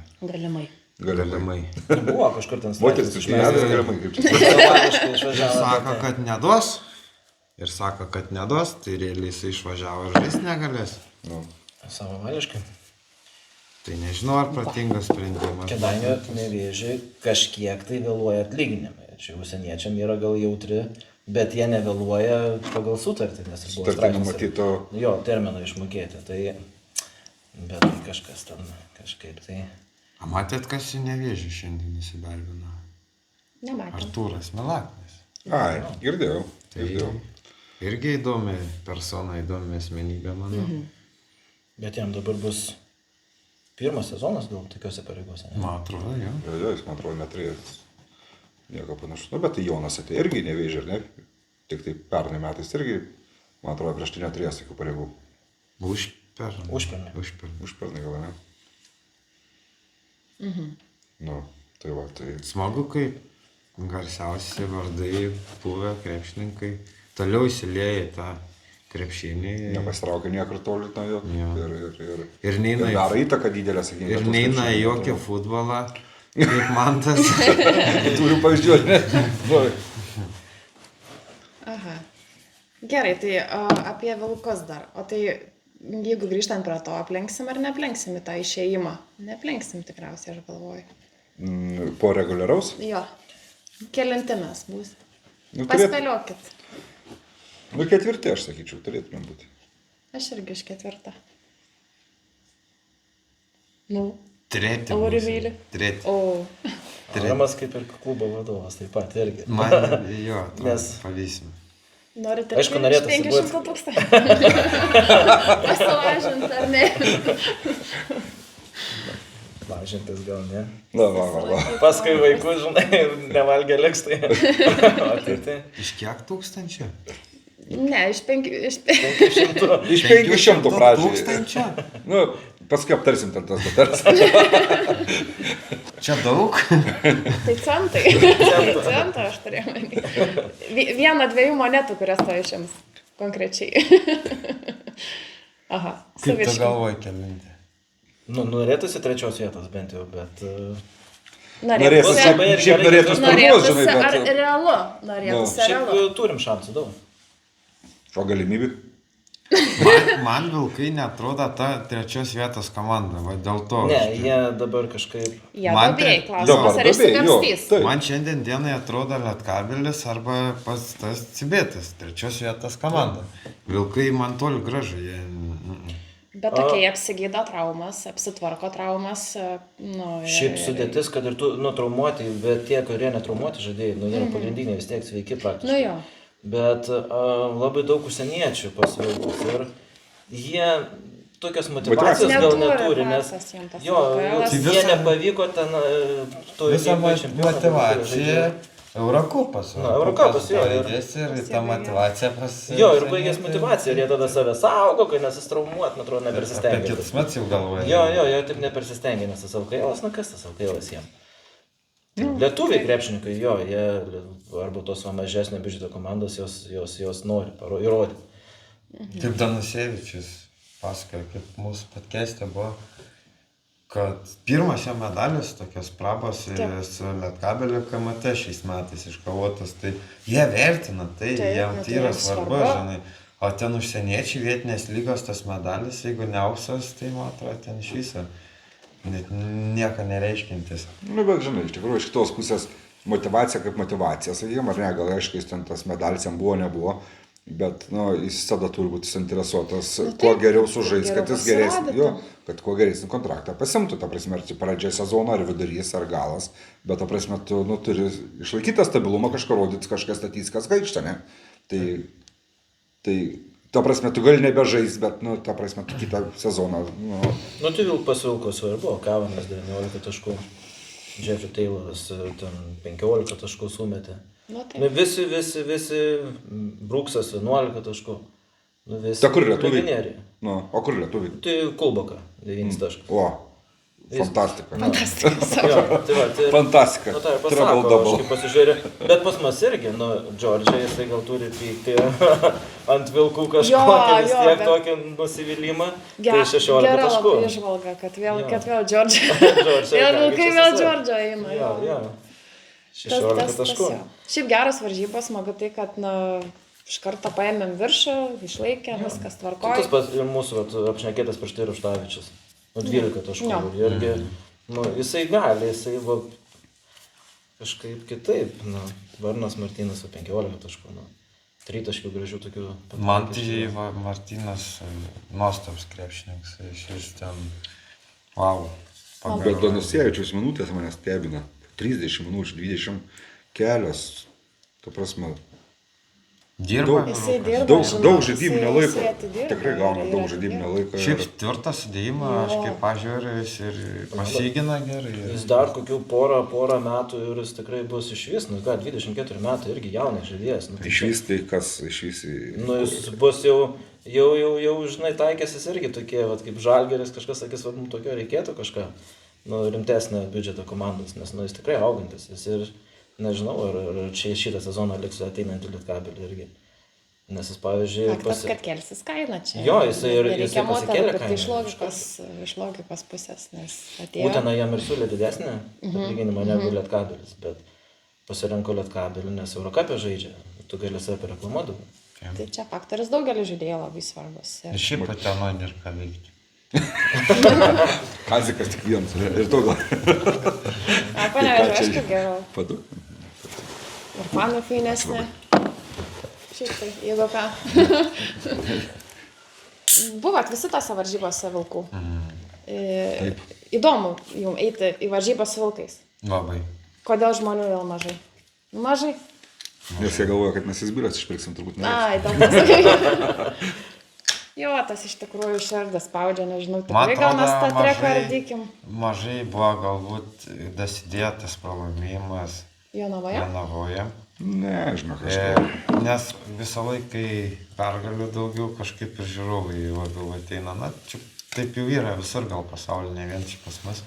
Galimai. Buvo kažkur ten Moteris straipsnis išleidžiamas galimai, kaip čia. Automatiškai Ir išvažiavo. sako, kad neduos. Ir sako, kad neduos, tai realiai jis išvažiavo ir jis negalės. Nu. Savavališkai. Tai nežinau, ar protingas sprendimas. Kėdainių Nevėžį kažkiek tai vėluoja atlyginimai. Čia užsieniečiam yra gal jautri, bet jie nevėluoja pagal sutartį, nes ir buvo Sutartį numatyto. Jo, terminą išmokėti. Tai, bet tai kažkas ten kažkaip tai. A matėt, kas į Nevėžį šiandien įsidarbino? Nematau. Artūras Milaknis. Ai, girdėjau. Tai irgi įdomi persona, įdomi asmenybė, manau. Bet jam dabar bus pirmas sezonas gal tokiuose pareigose. Ne? Man atrodo, jo. Jo, jis man atrodo neturėjęs nieko panašu. Nu, bet tai Jonas atėjo irgi Nevėžį, ar ne? Tik tai pernai metais irgi, man atrodo, prieš tai neturėjęs tokių pareigų. Užpernai. Užpernai gal, ne? Nu, tai va, tai. Smagu, kai garsiausi vardai buvę krepšininkai toliau įsilieja į tą krepšinį. Nepasitraukė niekur toli nuo jo. Jo. Ir Ir neina, daro įtaką didelę, sakykime. ir neina į jokį futbolą. Kaip man tas. Turiu pavyzdžių, ar ne? Nu, Aha. Gerai, tai apie vilkus dar. O tai jeigu grįžtant prie to, aplenksim ar neaplenksim į tą išėjimą? Neaplenksim tikriausiai, aš galvoju. po reguliaraus. Jo. Kelintinas bus. Nu, turėt, Paspėliokit. nu, ketvirti, aš sakyčiau, turėtume būti. Aš irgi iš ketvirtą. Nu, Treti. Aurimėlį. Treti. O. Ramas kaip ir klubo vadovas taip pat irgi. Man, jo, Nes- pavysim. Norite Aišku, norėtųsi 500 tūkstančių. Pasilažint, ar ne? Mažintis gal ne. Va. Paskui vaikus, žinai, nevalgė liks, tai. O tai. Iš kiek tūkstančių? Ne, iš 500. 500. Iš 500 pradžių. Tūkstančių? Nu, paskui aptarsim ten tas datars. Čia daug? Tai centai. Centą aš turėjau manį. Vieną 2 monetų, kurias to išims. Konkrečiai. Aha. Kaip tu saviškai. galvoji kelinti? Nu, norėtųsi 3 vietos bent jau, bet... Norėtųsi, Labai šiaip gerai, norėtųsi kad- pirmos, žinai, Norėtųsi, ar bet... realu? Norėtųsi, ar Šiaip realu? turim šansų daug. O galimybių? Man vilkai netrodo ta 3 vietos komanda, va dėl to. Ne, aš- jie dabar kažkaip... Jie Man dobėjai, tai- klausimas, Dabar ar duobėj, jo, išsikapstys? taip. Man šiandien dienai atrodo Lietkabelis arba pats tas Cibetas, 3 vietos komanda. Vilkai man toli gražu, jie... Bet tokie apsigydo traumas, apsitvarko traumas. Nu, Šiaip sudėtis, kad ir tu, nu, traumuoti, bet tie, kurie netraumuoti žaidėjai, nu, jie pagrindiniai vis tiek sveiki praktiškai. Nu jo. Bet labai daug užsieniečių pas vilkus ir jie tokios motivacijos gal neturi, nes jo, jie nepavyko ten to Visa Olimpijos čempionato motivacija Eurokupas. Na, Eurokupas, jo, ir- Ir ta motivacija pas... Jo, ir baigės motivacija, ir jie tada save saugo, kai nesustraumuot, man atrodo, Apie nepersistengia. kitus mats jau galvoja. Jo, jie taip nepersistengia, nes tas Alkailas, nu kas tas Alkailas jiem? Lietuviai krepšininkai, jo, jie arba tos va mažesnio biudžeto komandos, jos nori įrodyti. Kaip Danusevičius pasakoja, kaip mūsų podcast'e buvo, kad pirmas jo medalis, tokios prabos su Lietkabelio KMT šiais metais iškovotas, tai jie vertina, tai Taip, jiem nu, tai yra jiems svarbu, svarbu. žinai. O ten užsieniečiai vietinės lygos tas medalis, jeigu ne auksas, tai man atrodo ten iš viso net nieko nereiškintis. Nu, bet žinai, iš tikrųjų, iš kitos pusės motivacija kaip motivacija, sakykime, ar ne, gal aišku, jis ten tas medalis jam buvo, nebuvo, bet, nu, jis tada turi būti suinteresuotas, kuo geriau sužais, kad jis geresnį, jo, kad kuo geresnį kontraktą pasimtų, ta prasme, ar čia pradžia sezono, ar vidurys, ar galas, bet, ta prasme, tu, nu, turi išlaikyti tą stabilumą, kažką rodyti, kažką statyti, kas gaišta, ne? Tai, ta prasme, tu gali nebežais, bet, nu, ta prasme, tu kitą sezoną, nu, Nu, tai pas vilko svarbu, Kavanas 19 taškų, Jeffrey Tayloras ten 15 taškų sumetė. Nu, Nu, taip. visi, Bruksas 11 taškų. Nu, visi. Ta kur lietuviai? legionieriai. Nu, o kur lietuviai? Tai Kulboka 9 taškų. O, fantastika. Fantastika. Jo, tai va, tai... Fantastika. Nu, tai ir Triple pasako, aš double. kaip pasižiūrėjau. Bet pas mus irgi, nu, Džordžiai, jisai gal turi pykti ant vilkų kažkokį vis jo, tiek bet- tokį nusivylimą. Tai 16 Gera taškų. labai išvalga, kad vėl Jo. Džordžą. Džordžiai, Vėl gali vilkai čia vėl susirgt. Džordžą eina. Jo, jo. 16 taškų. jo. Šiaip geras varžybos, smagu tai, kad na, iš karto paėmėm viršų, išlaikėm, viskas Tai tvarkoja. tas pats ir mūsų apšnekėtas prieš tai Ruštavičius. Nu, 12 taškų. Jo. Ir irgi, nu, jisai gali, jisai va, kažkaip kitaip. Nu, Varnas Martynas su 15 taškų. Nu, 3 taškų gražių tokių. Man tai va, Martynas nuostabus krepšininkas, iš ten, wow. Bet Danusievičiaus minutės mane stebina. 30 minučių, 20 kelios. Ta prasme, Dirba. Jisai dirba, daug žinok, žaidybinio jisai laiko. atidirba Tikrai gauna ir daug atidirba. žaidybinio laiko. Šiaip ir- tvirtą sudėjimą, aš kaip pažiūrėjau, jis ir pasigina gerai. Jis dar kokių porą metų ir jis tikrai bus išvis, nu ką, 24 metų irgi jaunas žaidėjas. Nu, Išvis tai kas, išvis į... Nu, jis bus jau, žinai, taikėsis irgi tokie, vat, kaip Žalgeris, kažkas sakys, vat, mums tokio reikėtų kažką, nu, rimtesnio biudžeto komandos, nes, nu, jis tikrai augantis, jis ir, nežinau, ar šitą sezoną liks ateinantį Lietkabelį irgi. Nes jis, pavyzdžiui, Faktas, kad kelsis kaina čia. Jo, jisai Nereikia pasikėlė moterų, kainą. iš logikos pusės, nes atėjo. Būtent jam ir siūlė didesnį atlyginimą negu Lietkabelis, bet pasirinko Lietkabelį, nes Eurocapė žaidžia, tu gali save pareklamuoti. Tai čia faktorius daugelį žaidėjų labai svarbus. Ir šiaip Utenoje nėra ką veikti. Kazikas tik vienas. Ir to gal. Panevežė, aišku, geriau. Padu. Ir fanų fainesnė. Šiaip tai, jeigu ką. Buvot visi tose varžybose vilkų. Įdomu jums eiti į varžybas su vilkais. Labai. Kodėl žmonių vėl mažai? Mažai? Nes jie galvoja, kad mes įsbiras išpirksim, turbūt ne. Ai, tam pasakai. Jo, tas iš tikrųjų širdį spaudžia, nežinau, tikrai gal mes tą treką ardykim. Mažai buvo galbūt dasidėtas pralaimėjimas Jonavoje? Ne, žinok, kažkaip. Nes visą laiką, kai pergalių daugiau, kažkaip ir žiūrovai labiau ateina. Na, čia taip jau yra visur gal pasaulyje, ne vien čia pas mus.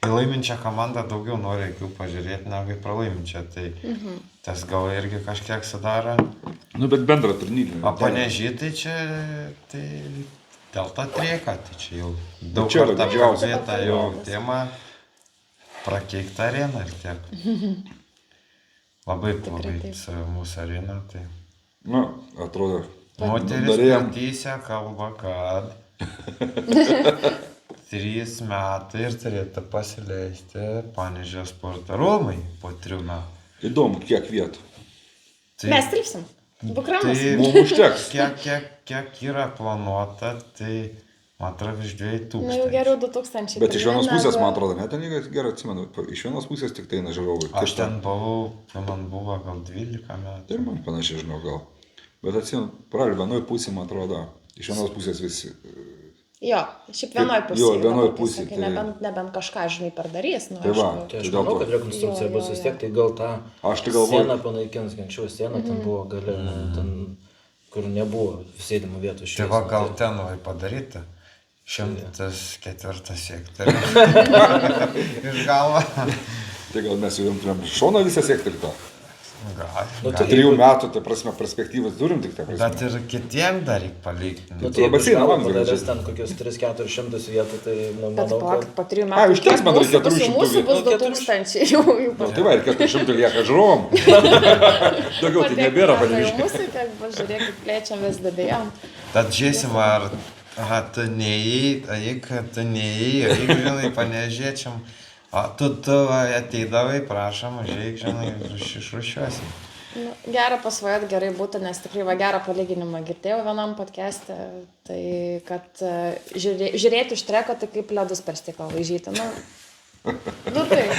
Į laiminčią komandą daugiau nori akių pažiūrėti, negu į pralaiminčią. Tai tas gal irgi kažkiek sudaro. Nu, bet bendrą turnyrį. O Panevėžy tai čia, tai dėl to trieka, tai čia jau daug čia yra kartų didžiausia. apkalbėta jau tema, prakeikta arena ir tiek. Labai blogai su mūsų arena, tai... Nu, atrodo. Moteris norėjom- patysė kalba, kad 3 metai ir turėtų pasileisti Panevėžio sporto rūmai po 3 metų. Įdomu, kiek vietų. Tai, Mes tilpsim. Bukramas. tai Mums užteks. kiek yra planuota, tai man atrodo virš 2000. Nu, jau geriau 2000. Bet iš vienos pusės, man atrodo, net ten gerai atsimenu, iš vienos pusės tik tai nežiūrovai. Aš ten buvau, man buvo gal 12 metų. Ir man panašiai žinau gal. Bet atsimenu, pradžioj vienoj pusė, man atrodo, iš vienos pusės visi. Jo, šiaip vienoj pusėje. Jo, vienoj pusėj, tai- Nebent kažką, žinai, perdarys. Nu, Tai va. aišku. Tai aš Tai dėl manau, to. kad rekonstrukcija Jo, bus jo, vis jo. tiek, tai gal tą Aš tai galvoju- sieną panaikins, anksčiau siena ten buvo gale, ten, kur nebuvo sėdimų vietų iš Tai va gal ten vai padaryta. 104 sektorius. Iš galva. Tai gal mes jau turėjom šoną visą sektorių tą. Gal. Nu, Po tai- 3 metų, tai prasme, perspektyvas turim tik tą Bet prasme. ir kitiem dar reikia palikti. Nu, Tai tai jeigu baseiną žinoma, man gali padarys žaisti. ten kokius 300-400 vietų, tai nu, Bet manau, palauk, kad... po 3 Ai, metų. užteks man Mūsų- 400 Mūsų bus vietų. 2000. Jau Nu, tai va, ir 400 lieka žiūrovom. Daugiau tai nebėra paneviškai. Mūsų, kad žiūrėkit, plėčiam vis didėjom. Tad žiūrėsim, ar tu neįėjai, kad tu neįėjai, jeigu žinai, panežėčiam. O tu ateidavai, prašom, žiūrėk, žinai, išrušiuosim. Nu, gerą pasvajot gerai būtų, nes tikrai va gerą palyginimą girdėjau vienam podcast'e, tai kad žiūrėti iš treko, tai kaip ledus per stiklą laižyti. Nu taip.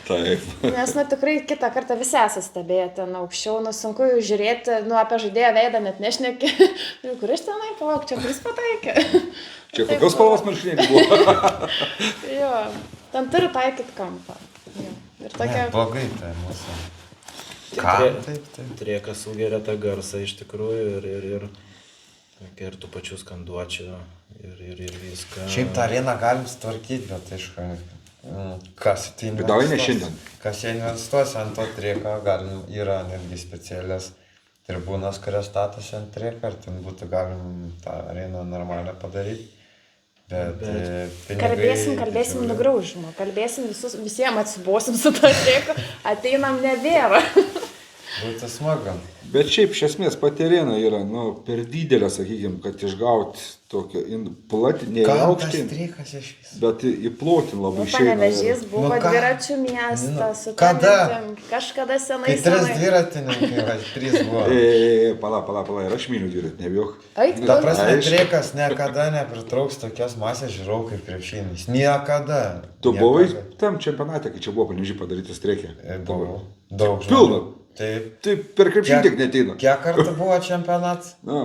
Taip. Nes, nu, tikrai kitą kartą visi esate stebėję ten aukščiau, nu, sunku jų žiūrėti, nu, apie žaidėją veidą net nešneki. Kur iš tenai, palauk, čia kuris pataikė. Čia kokios spalvos marškinėliai buvo? Jo, ten turi taikyti kampą. Jo. Ir tokia... Blogai tai mūsų. Ką? Trė- Taip, taip. Triekas sugeria tą garsą iš tikrųjų ir tų pačių skanduočių ir viską. Šiaip tą areną galim sutvarkyti, bet aišku, kas tai Bet davai ne šiandien. Kas jie investuos ant to trieko, galim, yra netgi specialias tribūnas, kurias statosi ant trieko, ir ten būtų galim tą areną normalią padaryti. Bet Kalbėsim didžiuliai. nugraužimo, kalbėsim visiems atsibosim su to trieku, ateinam nebėra. Būtų smagu. Bet šiaip iš esmės pati arena yra, nu, per didelė, sakykime, kad išgauti tokią platį, ne į Kam tas aukštį, trikas iš viso? bet į plotin labai Panevežys išeina. buvo Nu ką? dviračių miestas, su Kada? mintim. Kažkada senai. Kai 3 dviratininkai, va, 3 buvo. Pala, ir aš myliu dviratį, nebijok. Eik, Ta prasme, Aišku. trikas niekada nepritrauks tokios masės žiūrovų kaip krepšinis. Niekada. Tu Niekada. buvai tam čempionate, kai čia buvo Panevėžy padarytas trekė. Buvau. Daug Pilna. Taip. Tai per krepšinį tiek neteina. Kiek kartų buvo čempionatas? Na,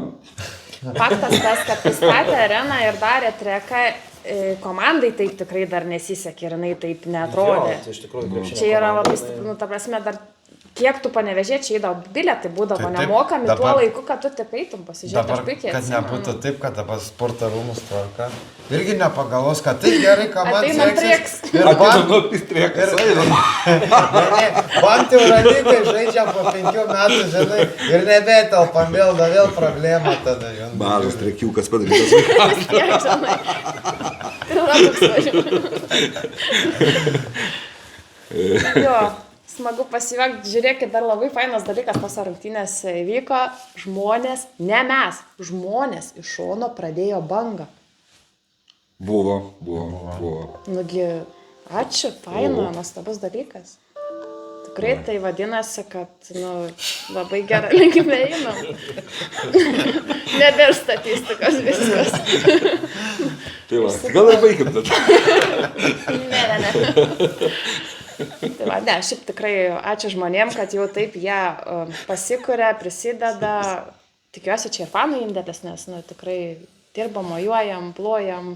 Faktas tas, kad pristatė areną ir darė treką, komandai taip tikrai dar nesisekė ir jinai taip netrodė. Jo, tai iš tikrųjų krepšinio Čia yra komanda, labai jinai- stipru, nu, ta prasme, dar kiek tų Panevėžiečiai įdavo, bilietai būdavo Tai taip, nemokami tuo dabar- laiku, kad tu tik eitum pasižiūrėti. Dabar, Aš puikiai kad atsimenu. nebūtų taip, kad dabar sporto rūmus tvarka. Irgi nepagalvos, kad tai gerai, ką man Ateinam seksis. trieks. Ir Atėjo pistriekas. bant Eurolygai žaidžia po 5 metų, žinai, ir nebetelpam vėl problema tada. žinai. Mažas trekiukas padarytas vaikas. Vis tiek, žinai. Ir yra toks važiuojas. Jo, smagu pasijuokti. Žiūrėkit, dar labai fainas dalykas tose rungtynėse įvyko. Žmonės, ne mes, žmonės iš šono pradėjo bangą. Buvo. Nugi, ačiū, faina, nuostabus dalykas. Tikrai tai vadinasi, kad, labai gerą linkime einam. Nebėr statistikos viskas. Tai va, gal ir baigim tada. Ne. Tai va, ne, šiaip tikrai ačiū žmonėm, kad jau taip jie pasikuria, prisideda. Tikiuosi, čia ir fanų indėlis, nes, tikrai dirbam, mojuojam, plojam.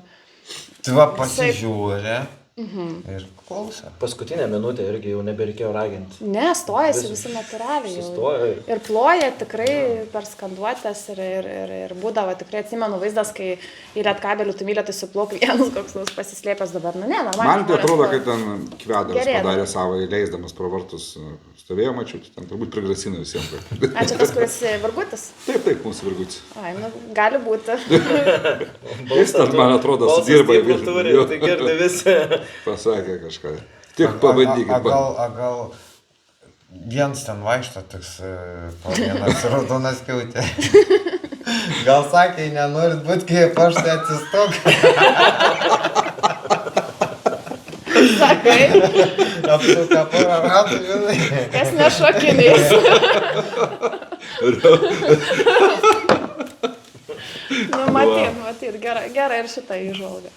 Tai va pasižiūrė ir klauso. Paskutinę minutę irgi jau nebereikėjo raginti. Ne, stojasi visi natūraliai. Sustojo. Ir ploja tikrai per skanduotės ir būdavo tikrai atsimenu vaizdas, kai į Lietkabelį tu mylėtai suplok vienas koks nors pasislėpęs dabar. Ne, normaliai. Man tai atrodo, žmonės kad ten Kvedaras Gerėdavo. padarė savo įleisdamas pro vartus. Stovėjo mačiut, ten turbūt prigrasino visiems. A, čia tas, kuris Vargutis? Taip, mūsų virgutis. Ai, gali būti. Jis ten, man atrodo, sudirba. Tai girdi visi. Pasakė kažką. Tik pabandykit. Gal Jens ten vaikšto toks po vienas raudonas kiautė. Gal sakė, nenorit būti kaip aš, tai atsistok. Sakai, Apsuka porą ratų, žinai. kas nešokiniais. Matyt, gera ir šitą įžvalgą.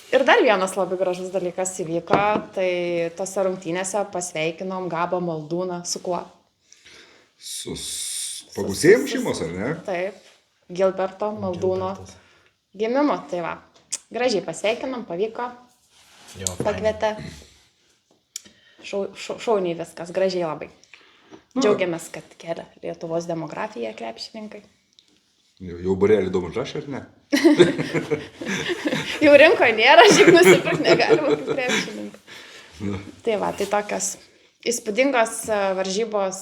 Ir dar vienas labai gražus dalykas įvyko, tai tose rungtynėse pasveikinom Gabą Maldūną su kuo? Su pagusėjim šeimos, ar ne? Taip, Gilberto Maldūno gimimo, tai va. Gražiai pasveikinom, pavyko, pakvietė. Šauniai viskas, gražiai labai. Džiaugiamės, kad kelia Lietuvos demografiją krepšininkai. Jau barelį įdomu žašė, ar ne? Jau rinkoje nėra, šiaip nusipirkti negalima kaip krepšininkai. Tai va, tai tokios įspūdingos varžybos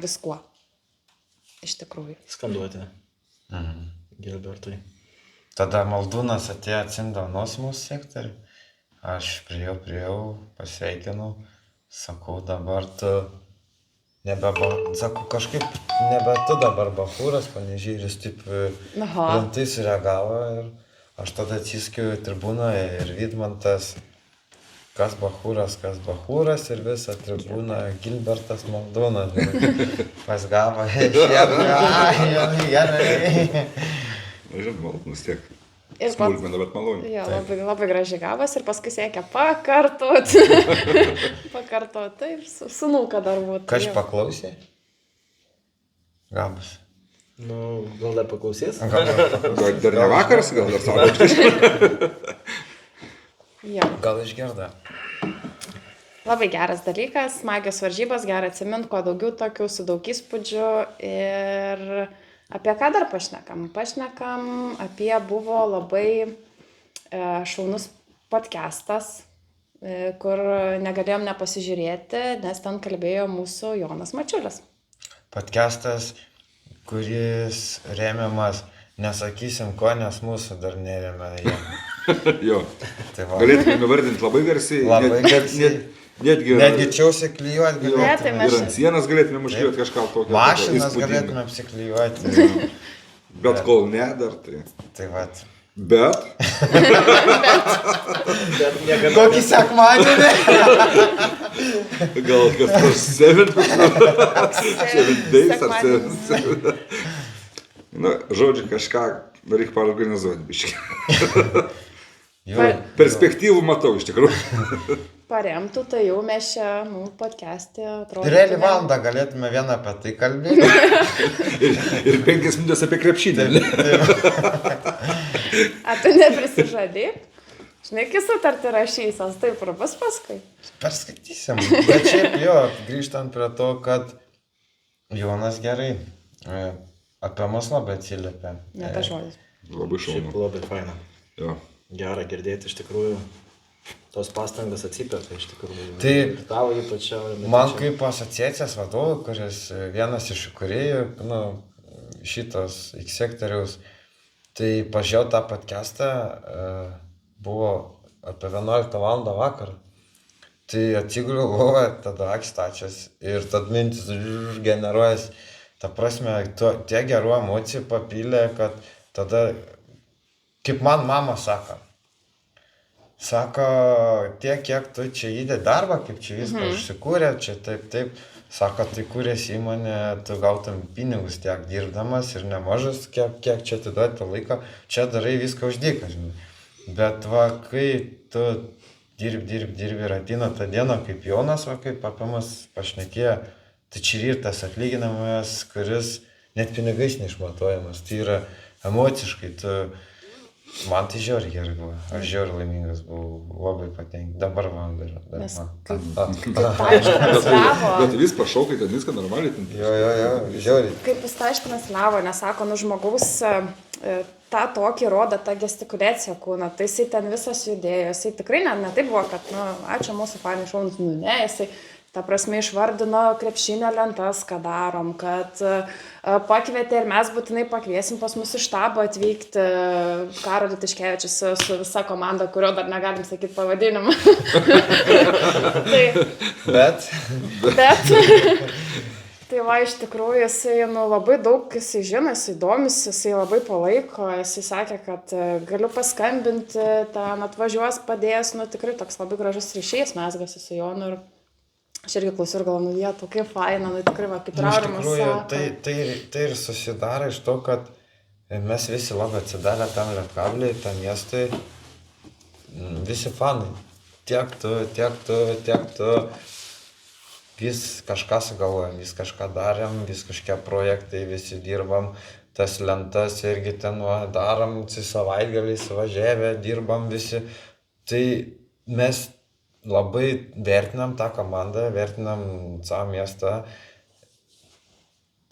viskuo. Iš tikrųjų. Skanduoti. Gilbertui. Tada Maldūnas atėjo atsimdavnos mūsų sektorių. Aš priėjau, pasveikinau. Sakau, dabar tu sakau, kažkaip nebe tu dabar Bachūras, Panežyris taip rimtai sureagavo ir aš tada atsiskiau į tribūną ir Vidmantas, kas Bachūras ir visą tribūną Gilbertas Maldūnas. Pas gavo, gerai. Žinot, Maldūnas tiek. Ir Smulkmena, bet maloniai. Jo, labai gražiai gavos ir paskui siekia pakartot. Taip, sunauka dar būtų. Ką aš paklausė? Gabas. Gal dar paklausys? Gal dar ne vakaras, gal dar savo. Gal išgirda. Labai geras dalykas, smagios varžybos, gerai atsimint, kuo daugiau tokių, su daug įspūdžių. Ir apie ką dar pašnekam? Pašnekam apie buvo labai šaunus podcastas, kur negalėjom nepasižiūrėti, nes ten kalbėjo mūsų Jonas Mačiulis. Podcastas, kuris remiamas, nesakysim ko, nes mūsų dar neremia jie. Jo. Tai va. Galėtume vardinti labai garsiai. Labai garsiai. Netgi čiausiai klijuoti Jo, galėtume. ir ant sienas galėtume užklijuoti kažką tokio. Mašinas galėtume apsiklijuoti. Bet kol ne, dar tai. Tai vat. Bet. Kokį sekmadienį? Gal kas nors 7 days ar 7. Na, žodžiu, kažką reikia paorganizuoti biškį. Perspektyvų matau iš tikrųjų. Paremtų, tai jau mes čia, podcast'e atrodo. Realiai valandą galėtume vieną apie tai kalbėti. Ir 5 minutės apie krepšinį. A tu neprisižadėjai? Žinai, kai sutartį rašysios, taip ir bus paskui. Perskaitysim. Bet šiaip jo, grįžtant prie to, kad Jonas gerai apie mus labai atsiliepia. Ne tas žodis. Labai Šiaip šaunu. labai faina. Jo. Gera girdėti, iš tikrųjų. Tos pastangas atsipėta, iš tikrųjų. Tai ir tavo ypač. man kaip asociacijos vadovui, kuris vienas iš įkūrėjų, nu, šitos X sektoriaus, tai pažiūrėjau tą podcastą, buvo apie 11 val. Vakarą. Tai atsiguliu lovą, tada akis stačias ir tad mintis generuojas. Ta prasme, tiek gerų emocijų papylė, kad tada, kaip man mama sako, tiek, kiek tu čia įdė darbą, kaip čia viską užsikūrė, čia taip, sako, tai kūrėsi įmonė, tu gautum pinigus tiek dirbdamas ir nemažas, kiek čia atiduoti laiko, čia darai viską uždyką, žinai. Bet va, kai tu dirbi ir ateina tą dieną, kaip Jonas, va, kaip apie mus pašnekėjo, tai čia ir tas atlyginamas, kuris net pinigais neišmatuojamas, tai yra emociškai, man tai žiauriai gerai buvo, aš žiauriai laimingas buvau, labai patenkintas, dabar man dar. Nes man. kaip tą ištransliavo. Bet vis pašaukai, ten viską normaliai. Ten. Jo, žiauriai. Kaip jis tą ištransliavo, nes sako, nu žmogaus tą tokį rodo, tą gestikuliaciją kūną, tai jisai ten visas judėjo, jisai tikrai ne tai buvo, kad, nu, ačiū mūsų fainai šaunus, nu ne, jisai, ta prasme, išvardino krepšinio lentas, ką darom, kad pakvietė ir mes būtinai pakviesim pas mus iš štabo atvykti Karolį Tiškevičius su visa komanda, kurio dar negalim sakyti pavadinimą. Bet. Tai va, iš tikrųjų, jisai labai daug, jisai žino, jisai domisi, jisai labai palaiko, jisai sakė, kad galiu paskambinti, ten atvažiuos, padės, nu tikrai toks labai gražus ryšys mesgasi su Jonu ir aš irgi klausiu ir galvoju, vietų, kaip faina, nu tikrai, va, kaip Raurimas sako. Tai ir susidaro iš to, kad mes visi labai atsidarę tam Lietkabliai, tam miestui, visi fanai, tiek tu, vis kažką sugalvojam, vis kažką darėm, vis kažkokie projektai, visi dirbam, tas lentas irgi ten darom, savaitgaliai suvažiavę, dirbam visi. Tai mes labai vertinam tą komandą, vertinam savo miestą,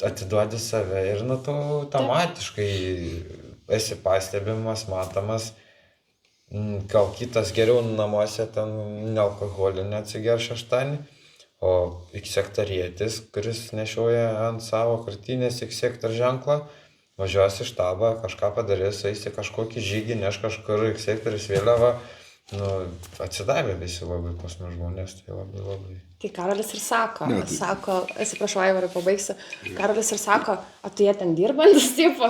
atiduodi save ir nu tu automatiškai esi pastebimas, matomas. Gal kitas geriau namuose ten nealkoholinį atsiger šeštadienį. O X sektorietis, kuris nešioja ant savo krūtinės X sektor ženklą, važiuos į štabą, kažką padarys, eis į kažkokį žygį, neš kažkur X sektorius vėliavą. Nu, atsidavė visi labai pas mus žmonės, tai labai. Tai Karolis ir sako, atsiprašau, Aivarai, pabaigsiu. Karolis ir sako, o tai jie ten dirbantis, tipo,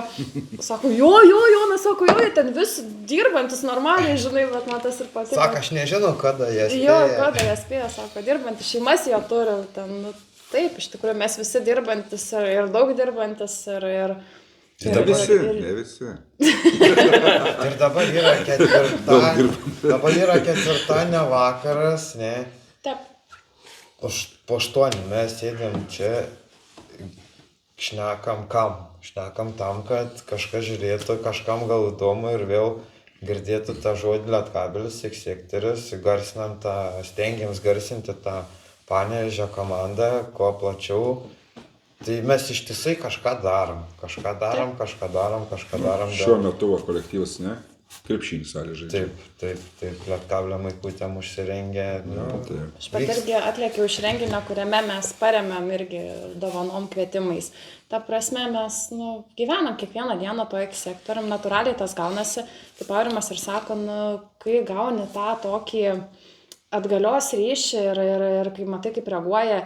sako, jo, jie ten vis dirbantis normaliai, žinai, bet man tas ir patiko. Sako, aš nežinau, kada jie spėja. Jo, kada jie spėja, sako, dirbantis, šeimas jie turi, ten, nu, taip, iš tikrųjų, mes visi dirbantis ir daug dirbantis ir Tai ne visi. Ir dabar yra ketvirtadienio vakaras, ne? Taip. Po 8 mes sėdėm čia, šnekam tam, kad kažkas žiūrėtų, kažkam gal įdomu ir vėl girdėtų tą žodį Lietkabelis, X sektorius, garsinam stengiamės garsinti tą Panevėžio komandą, kuo plačiau. Tai mes ištisai kažką darom. Šiuo metu kolektyvas, ne? Krepšinį salė žaidžia. Taip, Lietkablio maikutėm užsirengę. Aš pat irgi atliekiau iš renginio, kuriame mes paremėm irgi dovanom kvietimais. Ta prasme, mes gyvenam kiekvieną dieną to X sektorium, natūraliai tas gaunasi, kaip Aurimas ir sako, kai gauni tą tokį atgalios ryšį ir kai matai, kaip reaguoja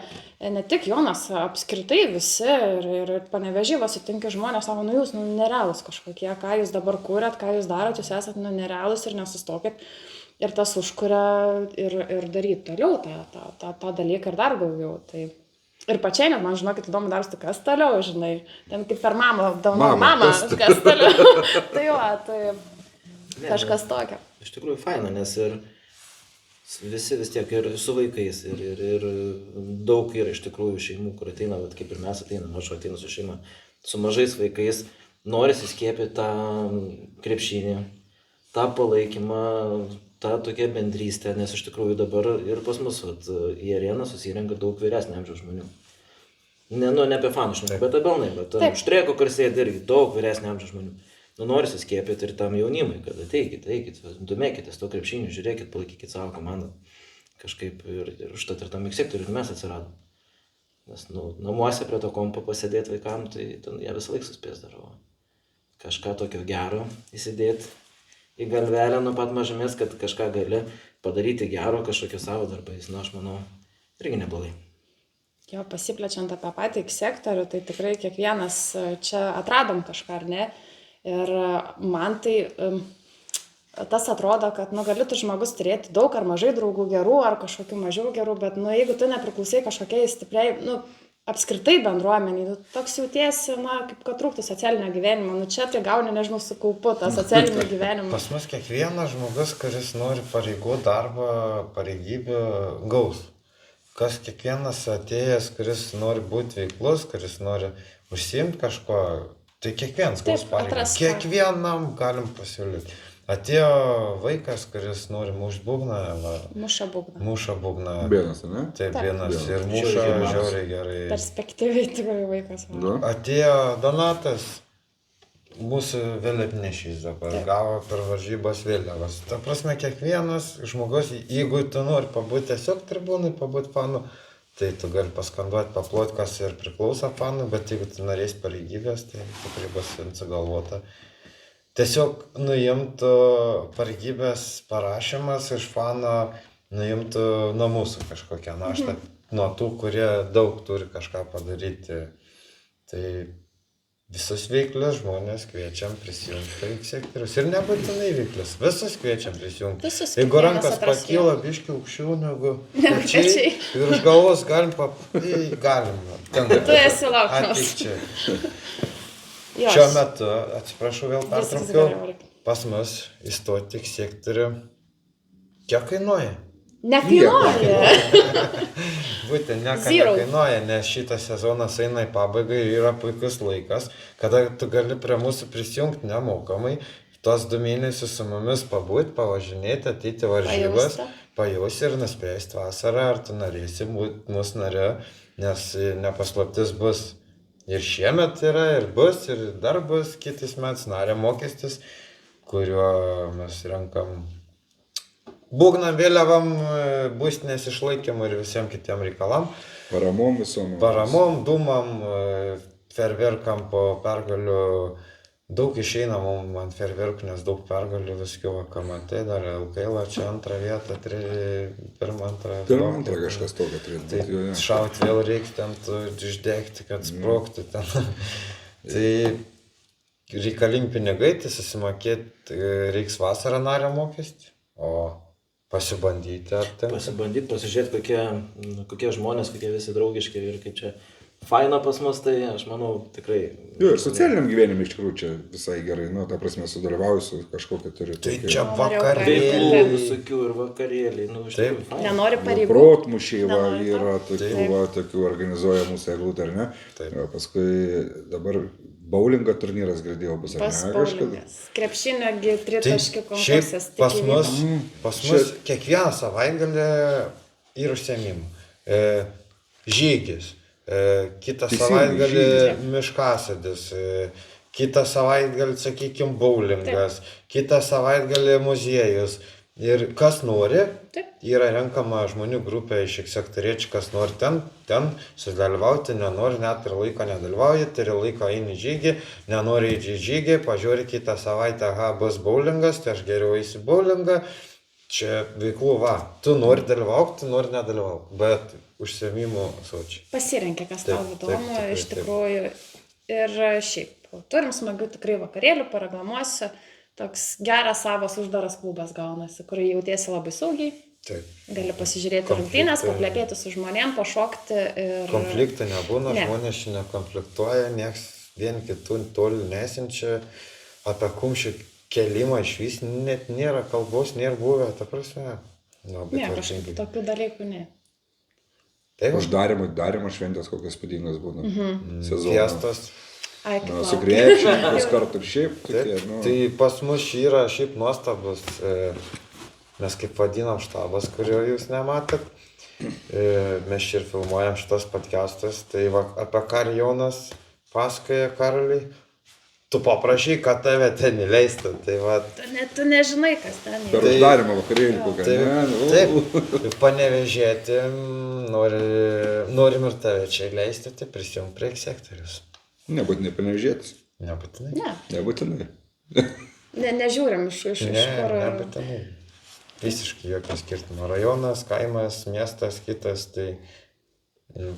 ne tik Jonas, apskritai visi ir Panevėžy sutinki žmonės, sako, jūs nerealūs kažkokie, ką jūs dabar kūrėt, ką jūs darot, jūs esat nerealūs ir nesustokit. Ir tas užkuria ir daryti toliau tą dalyką ir dar daugiau. Tai ir pačiai net man, žinokit, įdomu darosi, kas toliau, žinai, ten kaip per mamą, kas toliau. Tai kažkas tokio. Iš tikrųjų faina, nes ir visi vis tiek ir su vaikais ir daug yra iš tikrųjų šeimų, kur ateina, bet kaip ir mes ateinam, aš ateinu su šeima, su mažais vaikais, norisi skiepyti tą krepšinį, tą palaikymą, ta tokia bendrystė, nes iš tikrųjų dabar ir pas mus vat, į areną susirenka daug vyresnio amžiaus žmonių. Ne apie fanų žmonių, bet abelnai, bet štreko, kur sėdi irgi daug vyresnio amžiaus žmonių. Norisi skiepyti ir tam jaunimui, kad ateikit, domėkitės to krepšiniu, žiūrėkit, palaikykit savo komandą. Kažkaip ir užtat ir tam sektoriui mes atsiradom. Nes namuose prie to kompo pasėdėti vaikam, tai ten jie visą laiką suspės darbo. Kažką tokio gero įsidėti į galvelę nuo pat mažumės, kad kažką gali padaryti gero kažkokio savo darbais. Aš manau, irgi neblogai. Jo, pasiplečiant apie patį sektorių, tai tikrai kiekvienas čia atradom kažką, ar ne? Ir man tai tas atrodo, kad gali tu žmogus turėti daug ar mažai draugų gerų, ar kažkokių mažiau gerų, bet jeigu tu nepriklausai kažkokiai stipriai, apskritai bendruomeniai, toks jautiesi, kaip kad trūktų socialinio gyvenimo. Čia tai gauni, nežinau, su kaupu tą socialinį gyvenimą. Pas mus kiekvienas žmogus, kuris nori pareigų, darbą, pareigybių, gaus. Kas kiekvienas atėjęs, kuris nori būti veiklus, kuris nori užsiimti kažko, tai kiekvienas gaus pareigą. Kiekvienam galim pasiūlyti. Atėjo vaikas, kuris nori mušti būgną. Muša būgną. Bienas, ne? Taip, bienas. Ir muša žiauriai gerai. Perspektyviai tikrai vaikas. Atėjo Donatas, mūsų vėliavnešys dabar, gavo per varžybas vėliavas. Ta prasme, kiekvienas žmogus, jeigu tu nori pabūti tiesiog tribūnai, pabūti fanų, tai tu gali paskanduoti, paploti, kas ir priklauso fanų, bet jeigu tu norėsi pareigybės, tai tikrai bus sugalvota. Tiesiog nuimtų pareigybės parašymas iš fano, nuimtų nuo mūsų kažkokią naštą, nuo tų, kurie daug turi kažką padaryti. Tai visus veiklius žmonės kviečiam prisijungti į sektorius. Ir nebūtinai veiklius, visus kviečiam prisijungti. Jeigu rankas pakyla biškių aukščiau negu pečiai, virš galvos galim. Tu esi laukiamas. Ateik čia. Šiuo metu, atsiprašau, vėl pertraukiau, pas mus įstoti į sektorių. Kiek kainuoja? Nekainuoja. Būtent nekainuoja, nes šitas sezonas eina į pabaigą ir yra puikus laikas, kada tu gali prie mūsų prisijungti nemokamai, tos 2 mėnesius su mumis pabūti, pavažinėti, ateiti varžybas, pajausti ir nuspręsti vasarą, ar tu norėsi būti mūsų nare, nes nepaslaptis bus. Ir šiemet yra, ir bus, ir dar bus kitais metais nario mokestis, kuriuo mes renkam būgnam, vėliavam, būstinės išlaikymui ir visiems kitiem reikalam. Paramom visom. Paramom, dūmam, ferverkam po pergalių. Daug išeina mums ant ferverkų, nes daug pergalių viskiau KMT, dar LKL, čia 2 vietą, 1, 2. 1, 2 kažkas tokio turėtų būti. Tai šauti vėl reikia ten išdegti, kad sprogtų ten. Tai reikalingi pinigai, tai susimokėti reiks vasarą nario mokestį, o pasibandyti ar ten. Pasibandyti, pasižiūrėti, kokie žmonės, kokie visi draugiški ir kaip čia faina pas mus, tai aš manau tikrai. Jo, ir socialiniam gyvenime iš tikrųjų čia visai gerai, ta prasme, sudalyvauju kažkokią turi. Tai tokį... čia vakarėliai. Veiklų visokių ir vakarėliai, Taip. Nenori pareigų. Protmušiai yra tokių organizuoja mūsų eglutė, ar ne? Taip. Paskui dabar bowlingo turnyras girdėjau bus, ar ne? Bowlingas. Krepšinio tritaškių konkursas. Pas mus kiekvieną savaitgalį yra užsiėmimų. Žygis. Kitą savaitgalį miškasodis, kitą savaitgalį, sakykime, bowlingas, kitą savaitgalį muziejus. Ir kas nori, yra renkama žmonių grupė iš sektoriečių, kas nori ten sudalyvauti, nenori, net ir laiko nedalyvauja, turi laiko eini žygį, nenori eiti žygį, pažiūrė kitą savaitę, bus bowlingas, tai aš geriau eisiu bowlingą. Čia veiklų tu nori dalyvauti, tu nori nedalyvauti, bet užsiėmimų sočiai. Pasirenkia, kas tau įdomu, iš tikrųjų. Ir šiaip, turim smagių tikrai vakarėlių, pareklamuosiu. Toks geras savas uždaras klubas gaunasi, kur jautiesi labai saugiai. Taip. Gali pasižiūrėti rungtynes, paplėpėti su žmonėm, pašokti. Konfliktų nebūna, žmonės šiandien konfliktuoja, nieks vien kitų toli nesinčia, apie kumščių kelimą iš vis net nėra kalbos, nėra buvę, ta prasme. Ne, kažkaip tokių dalykų ne. Uždarimo šventės kokios spūdingos būna. Fiestos. Su krepšiu, kas kartu ir šiaip. Tai pas mus yra šiaip nuostabus mes kaip vadinam štabas, kurio jūs nematot. Mes čia ir filmuojam šitos podcastus, tai va, apie ką Jonas pasakoja Karoliui. Tu paprašy, kad tave ten įleistų, tai va. Tu nežinai, kas ten Per yra. uždarimą vakarėlį kokią. Taip, Panevėžėti, norim ir tave čia įleisti, tai prisijung prie sektorius. Nebūtinai Panevėžėtis. Nebūtinai. Ne, Nebūtinai. nežiūrim iš kur. Nebūtinai. Visiškai jokio skirtumo. Rajonas, kaimas, miestas, kitas, tai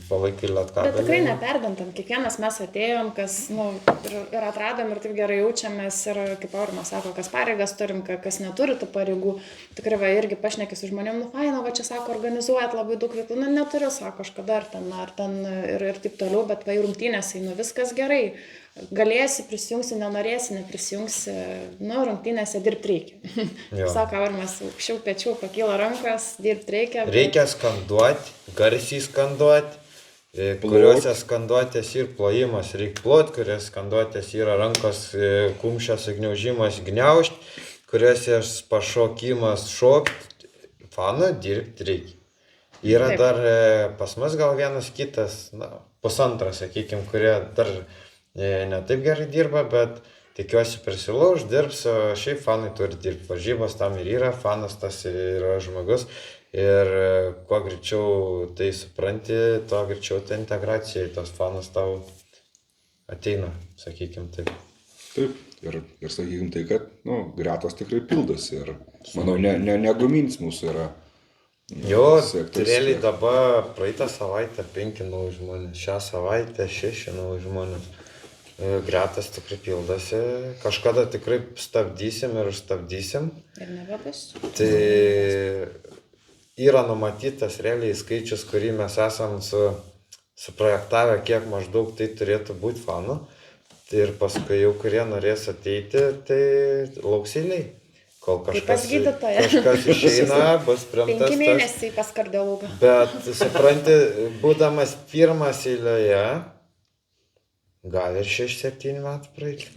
palaikai Lietkabelį. Bet tikrai neperdantam. Kiekvienas mes atėjom, kas, ir atradom ir taip gerai jaučiamės ir, kaip Aurimas sako, kas pareigas turim, kas neturi tų pareigų. Tikrai va irgi pašnekė su žmonėm, faina, va čia sako, organizuojat labai daug veiklų, neturiu, sako, aš kada ar ten ir taip toliau, bet va į rungtynės einu, viskas gerai. Galėsi, prisijungsi, nenorėsi, neprisijungsi, rungtynėse dirbti reikia. Sako, Aurimas, aukščiau pečių pakyla rankas, dirbti reikia. Reikia skanduoti, garsiai skanduoti, kuriuose skanduotės ir plojimas reikia plot, kuriuose skanduotės yra rankos kumščios gniaužimas gniaužti, kuriuose pašokimas šokti, fano dirbti reikia. Yra Taip. dar pas mus gal vienas kitas, pusantras, sakykime, kurie dar ne taip gerai dirba, bet tikiuosi prisilauž, dirbs, o šiaip fanai turi dirbti. Varžybos tam ir yra, fanas tas ir yra žmogus. Ir kuo greičiau tai supranti, tuo greičiau ta integracija į tos fanus tau ateina, sakykime taip. Taip. Ir sakykim tai, kad, gretos tikrai pildosi. Ir, manau, negumins mūsų yra. Jo, sektorius. realiai dabar praeitą savaitę 5 nauji žmonės, šią savaitę 6 nauji žmonės. Gretas tikrai pildosi, kažkada tikrai stabdysim ir užstabdysim. Ir nebebus. Tai yra numatytas realiai skaičius, kurį mes esam suprojektavę, kiek maždaug tai turėtų būti fanų. Tai ir paskui jau, kurie norės ateiti, tai lauksiliai. Kol kažkas išeina, bus priimtas 5 mėnesiai pas kardiologą. Bet, supranti, būdamas pirmas eilėje, gal ir 6-7 metų praeiti.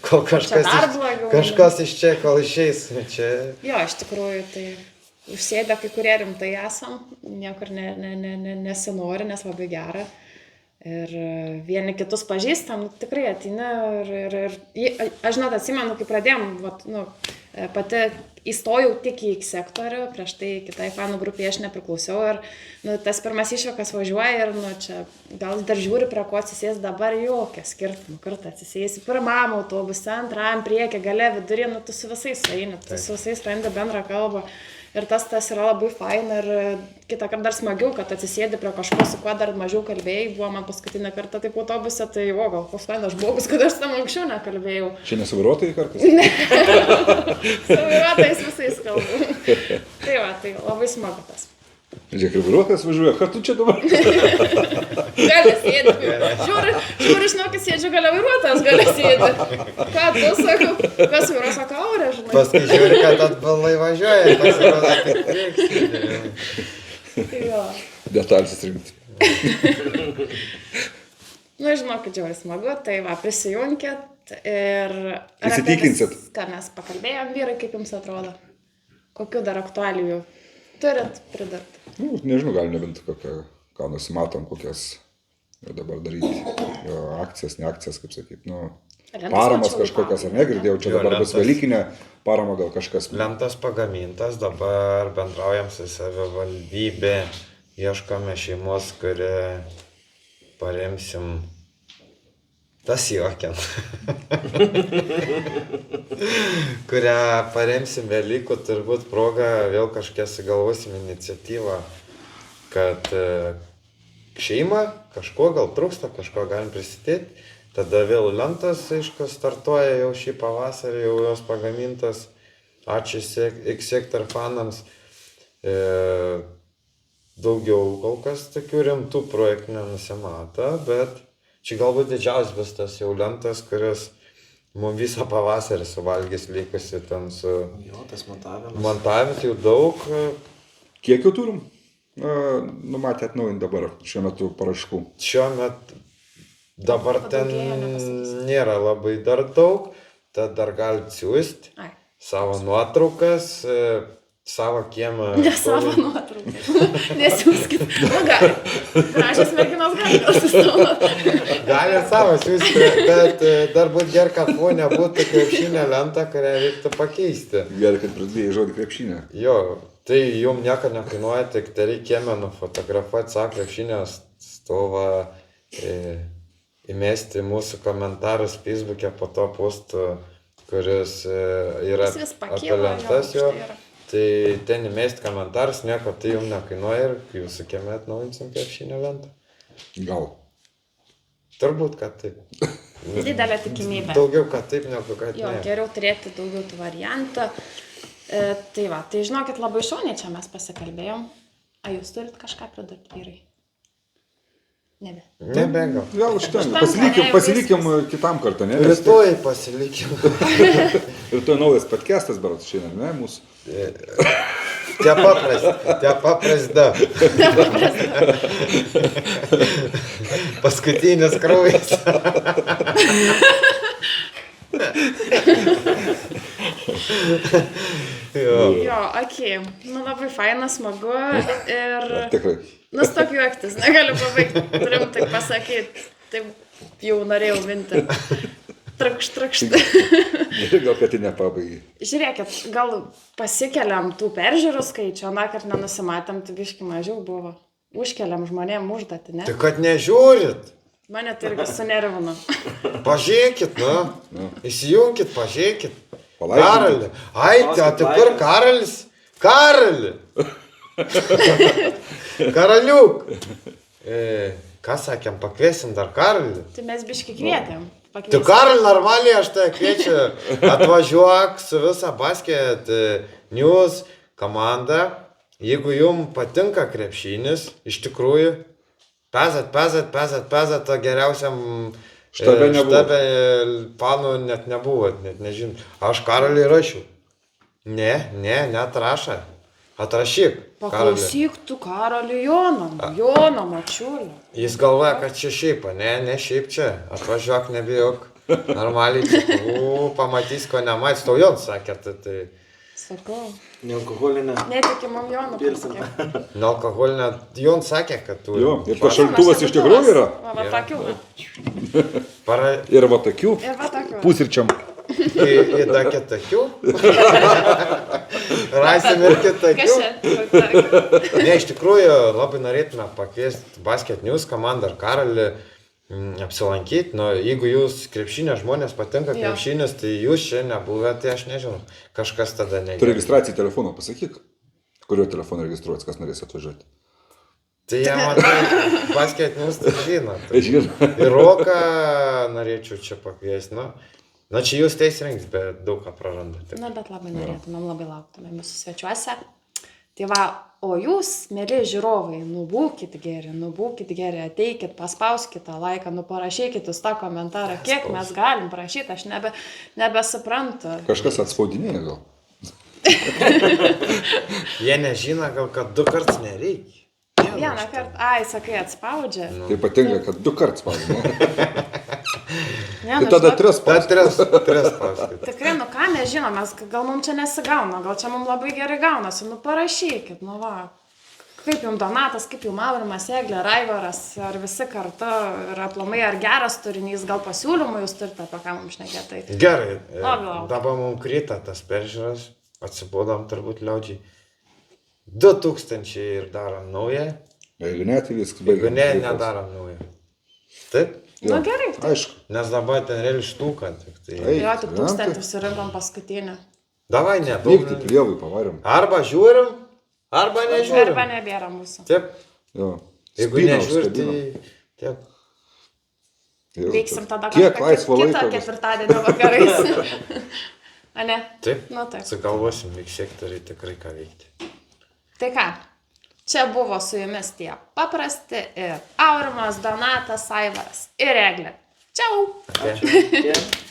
Kol kažkas iš čia, kol išeis. Jo, iš tikrųjų, tai užsėdę kai kurie rimtai esam, niekur nesinori, nes labai gera. Ir vieni kitus pažįstam, tikrai ateina ir aš žinot, atsimenu, kai pradėjom, pati įstojau tik į X sektorių, prieš tai kitai fanų grupėje aš nepriklausiau ir tas pirmas iššokas važiuoja ir čia gal dar žiūri, prie ko atsisės dabar jokia skirtumų, kartą atsisėsi pirmam autobuse, antram priekį, gale, vidury, tu su visais eini, tu su visais randi bendrą kalbą. Ir tas yra labai faina ir kitą kartą dar smagiau, kad atsisėdi prie kažko, su kuo dar mažiau kalbėjai. Buvo man paskutinę kartą taip autobuse, tai gal koks fainas žmogus, kad aš tam anksčiau nekalbėjau. Čia nesuviruotojai kartais? Ne, su vairuotojais visais kalbu. Tai va, tai labai smagu tas. Žiūrėk, ir vairuotojas važiuoja, ką tu čia dabar? Gali sėdi. Žiūri, žinokit, sėdžiu, gali vairuotojas, gali sėdi. Ką tu sakau? Kas vairuoja, sako, Aurė, žinai. Paskui žiūri, kad atbalai važiuoja, pasirodo, tik reiks. Tai jo. Detalės rinkti. Žinokit, žiūri smagu, tai va, prisijunkit ir... Įsitikinsit. Ką mes pakalbėjom, vyrai, kaip jums atrodo? Kokių dar aktualijų turit pridurti? Nežinau, gal nebent ką nusimatom, kokias dabar daryti. Akcijas, ne akcijas, kaip sakyti. Paramas kažkokias, ar negirdėjau, čia dabar bus velykinė parama, gal kažkas. Lentas pagamintas, dabar bendraujam su savivaldybė, ieškome šeimos, kuri paremsim. Tas juokiant. Kurią paremsim Velykų, turbūt proga vėl kažkiek sugalvosim iniciatyvą, kad šeima kažko gal trūksta, kažko galim prisidėti. Tada vėl lentas, aišku, startuoja jau šį pavasarį, jau jos pagamintas. Ačiū X sektor fanams. Daugiau kol kas tokių rimtų projektų nenusimato, bet čia galbūt didžiausias bus tas jau lentas, kuris mums visą pavasarį suvalgys likusi ten su... Jo, tas montavimas. Montavimas jau daug. Kiek jau turim? Numatė atnaujinti dabar šiuo metu paraškų. Šiuo metu dabar ten nėra labai dar daug, tad dar galite siūsti savo nuotraukas. savo kiemą. Ne savo nuotrauką. Nesiūskit. Nu, gali. Gražios merginos gali gal su savo nuotrauką. Gali savo siūsti, bet dar būt gerai, kad fone būtų krepšinė lenta, kurią reiktų pakeisti. Gerai, kad pradėjai žodį krepšinę. Jo, tai jums nieko nekainuoja, tik tai kiemę nufotografuoti savo krepšinio stovą, įmesti mūsų komentarus Facebook'e po to postų, kuris yra Jis vis apie pakyla, lentas jo, jo. štai yra. Tai ten įmesti komentarus, nieko tai jums nekainuoja ir jūsų kieme atnaujinsim krepšinio lentą. Gal. Turbūt, kad taip. Didelė tikimybė. Daugiau, kad taip, negu kad Jo, ne. geriau turėti daugiau tų variantų. Tai va, tai žinokit, labai šauniai čia mes pasikalbėjom. A jūs turit kažką pridurti, vyrai? Nebe. Nebega. Gal užtenka. Užtenka, Pasilikim kitam kartą, ne? Nes Rytoj pasilikim. rytoj naujas podcastas, berods, šiandien, ne, mūsų. Tie paprasda. Paskutinis kraujas. Jo. Jo, okei. Nu labai faina, smagu ir... Tikrai. Nustok juoktis, negaliu pabaigti. Turim tik pasakyti. Taip jau norėjau minti. Trakšt. Gal kad tai nepabaigai. Žiūrėkit, gal pasikeliam tų peržiūrų skaičių, nakart nenusimatėm, tai biški mažiau buvo. Užkeliam žmonėm užduotį, ne? Tai kad nežiūrit. Mane tai irgi sunervino. Pažiūrėkit, nu. Įsijunkit, pažiūrėkit. Palaikinkit. Karali. Ai, tai kur karalis? Karali. Karaliuk. Ką sakėm, pakviesim dar karalį? Tai mes biški kvietėm. Tu karalį normaliai, aš tai kviečiu, atvažiuok su visa Basket News komanda. Jeigu jums patinka krepšinis, iš tikrųjų, pezat, to geriausiam Štabe nebuvo. štabe panų net nebuvo, net nežinau. Aš karalį rašiau. Net rašą. Atrašyk. Karalį. Paklausyk tu karalių Jono Mačiulio. Jis galvoja, kad čia šiaip, ne šiaip čia. Atvažiuok, nebijok. Normaliai, pamatys, ko nematys. Tau Jonas sakė, tai... Sakau. Nealkoholinė. Netikim mum Jono pasakė. Nealkoholinė. Jonas sakė, kad tu... Jo, ir tas šaltuvas iš tikrųjų yra. Va tokių. Ir va tokių. Ir va tokių. Pusryčiam. Ir dar kitokių. Rasim ir kitokių. Kas čia? Ne, iš tikrųjų, labai norėtume pakviesti Basket News komandą ar karalį apsilankyti. Nu, jeigu jūs krepšinio žmonės patinka Jo. krepšinis, tai jūs čia nebuvę, tai aš nežinau. Kažkas tada Tu negerai. registraciją telefono pasakyk. Kuriuo telefonu registruotis, kas norės atvažiuoti. Tai jie matai, Basket News tai žino. Žinau. Ir Roką norėčiau čia pakviesti. Na, čia jūs teis rinks, bet daug ką prarandate. Na, bet labai norėtumėm, labai lauktumėm jūsų svečiuose. Tai va, o jūs, mėly žiūrovai, nubūkit geri, ateikit, paspauskit tą laiką, parašykit jūs tą komentarą, kiek mes galim prašyti, aš nebesuprantu. Kažkas atspaudinėja gal. Jie nežino, gal kad 2 kartus nereikia. Vieną kartą, sakai, atspaudžia. Tai patinka, kad 2 kartus spaudinė. Ne, Tai tada 3 Bet spaudinė. 3 paskait. Tikrai, ką nežinom, mes gal mums čia nesigauna, gal čia mums labai gerai gaunasi, parašykit, va. Kaip jums Donatas, kaip jums Maurimas, Eglė, Raivaras, ar visi kartu, ir aplamai, ar geras turinys, gal pasiūlymų jūs turite, apie ką mums šnekėtai. Gerai, Labai. dabar mums krita tas peržiūras, atsibodam turbūt liaudžiai. 2000 ir darom naują, Jeigu ne, tai viskas jeigu baigia. ne, nedarom naują. Taip? Na gerai, tai. Aišku. Nes dabar ten realiai štuka. Tik tai. Ei. Jo, tik 1000 surinkom paskutinį. Davai, ne, Vykti pievui pavarėm. Arba žiūrim, arba nežiūrim. Arba nebėra mūsų. Taip, Jo. jeigu Spyną nežiūrim, užkabino. tai taip. Jo, Veiksim tada Kiek kažką laisvo kitą laiko bus? ketvirtadienio vakarais. A ne? Taip, Nu taip. sugalvosim, vyk sektoriai tikrai ką veikti. Tai ką? Čia buvo su jumis tie paprasti ir Aurimas, Donatas, Aivaras ir Eglė. Čiau! Okay. Ačiū.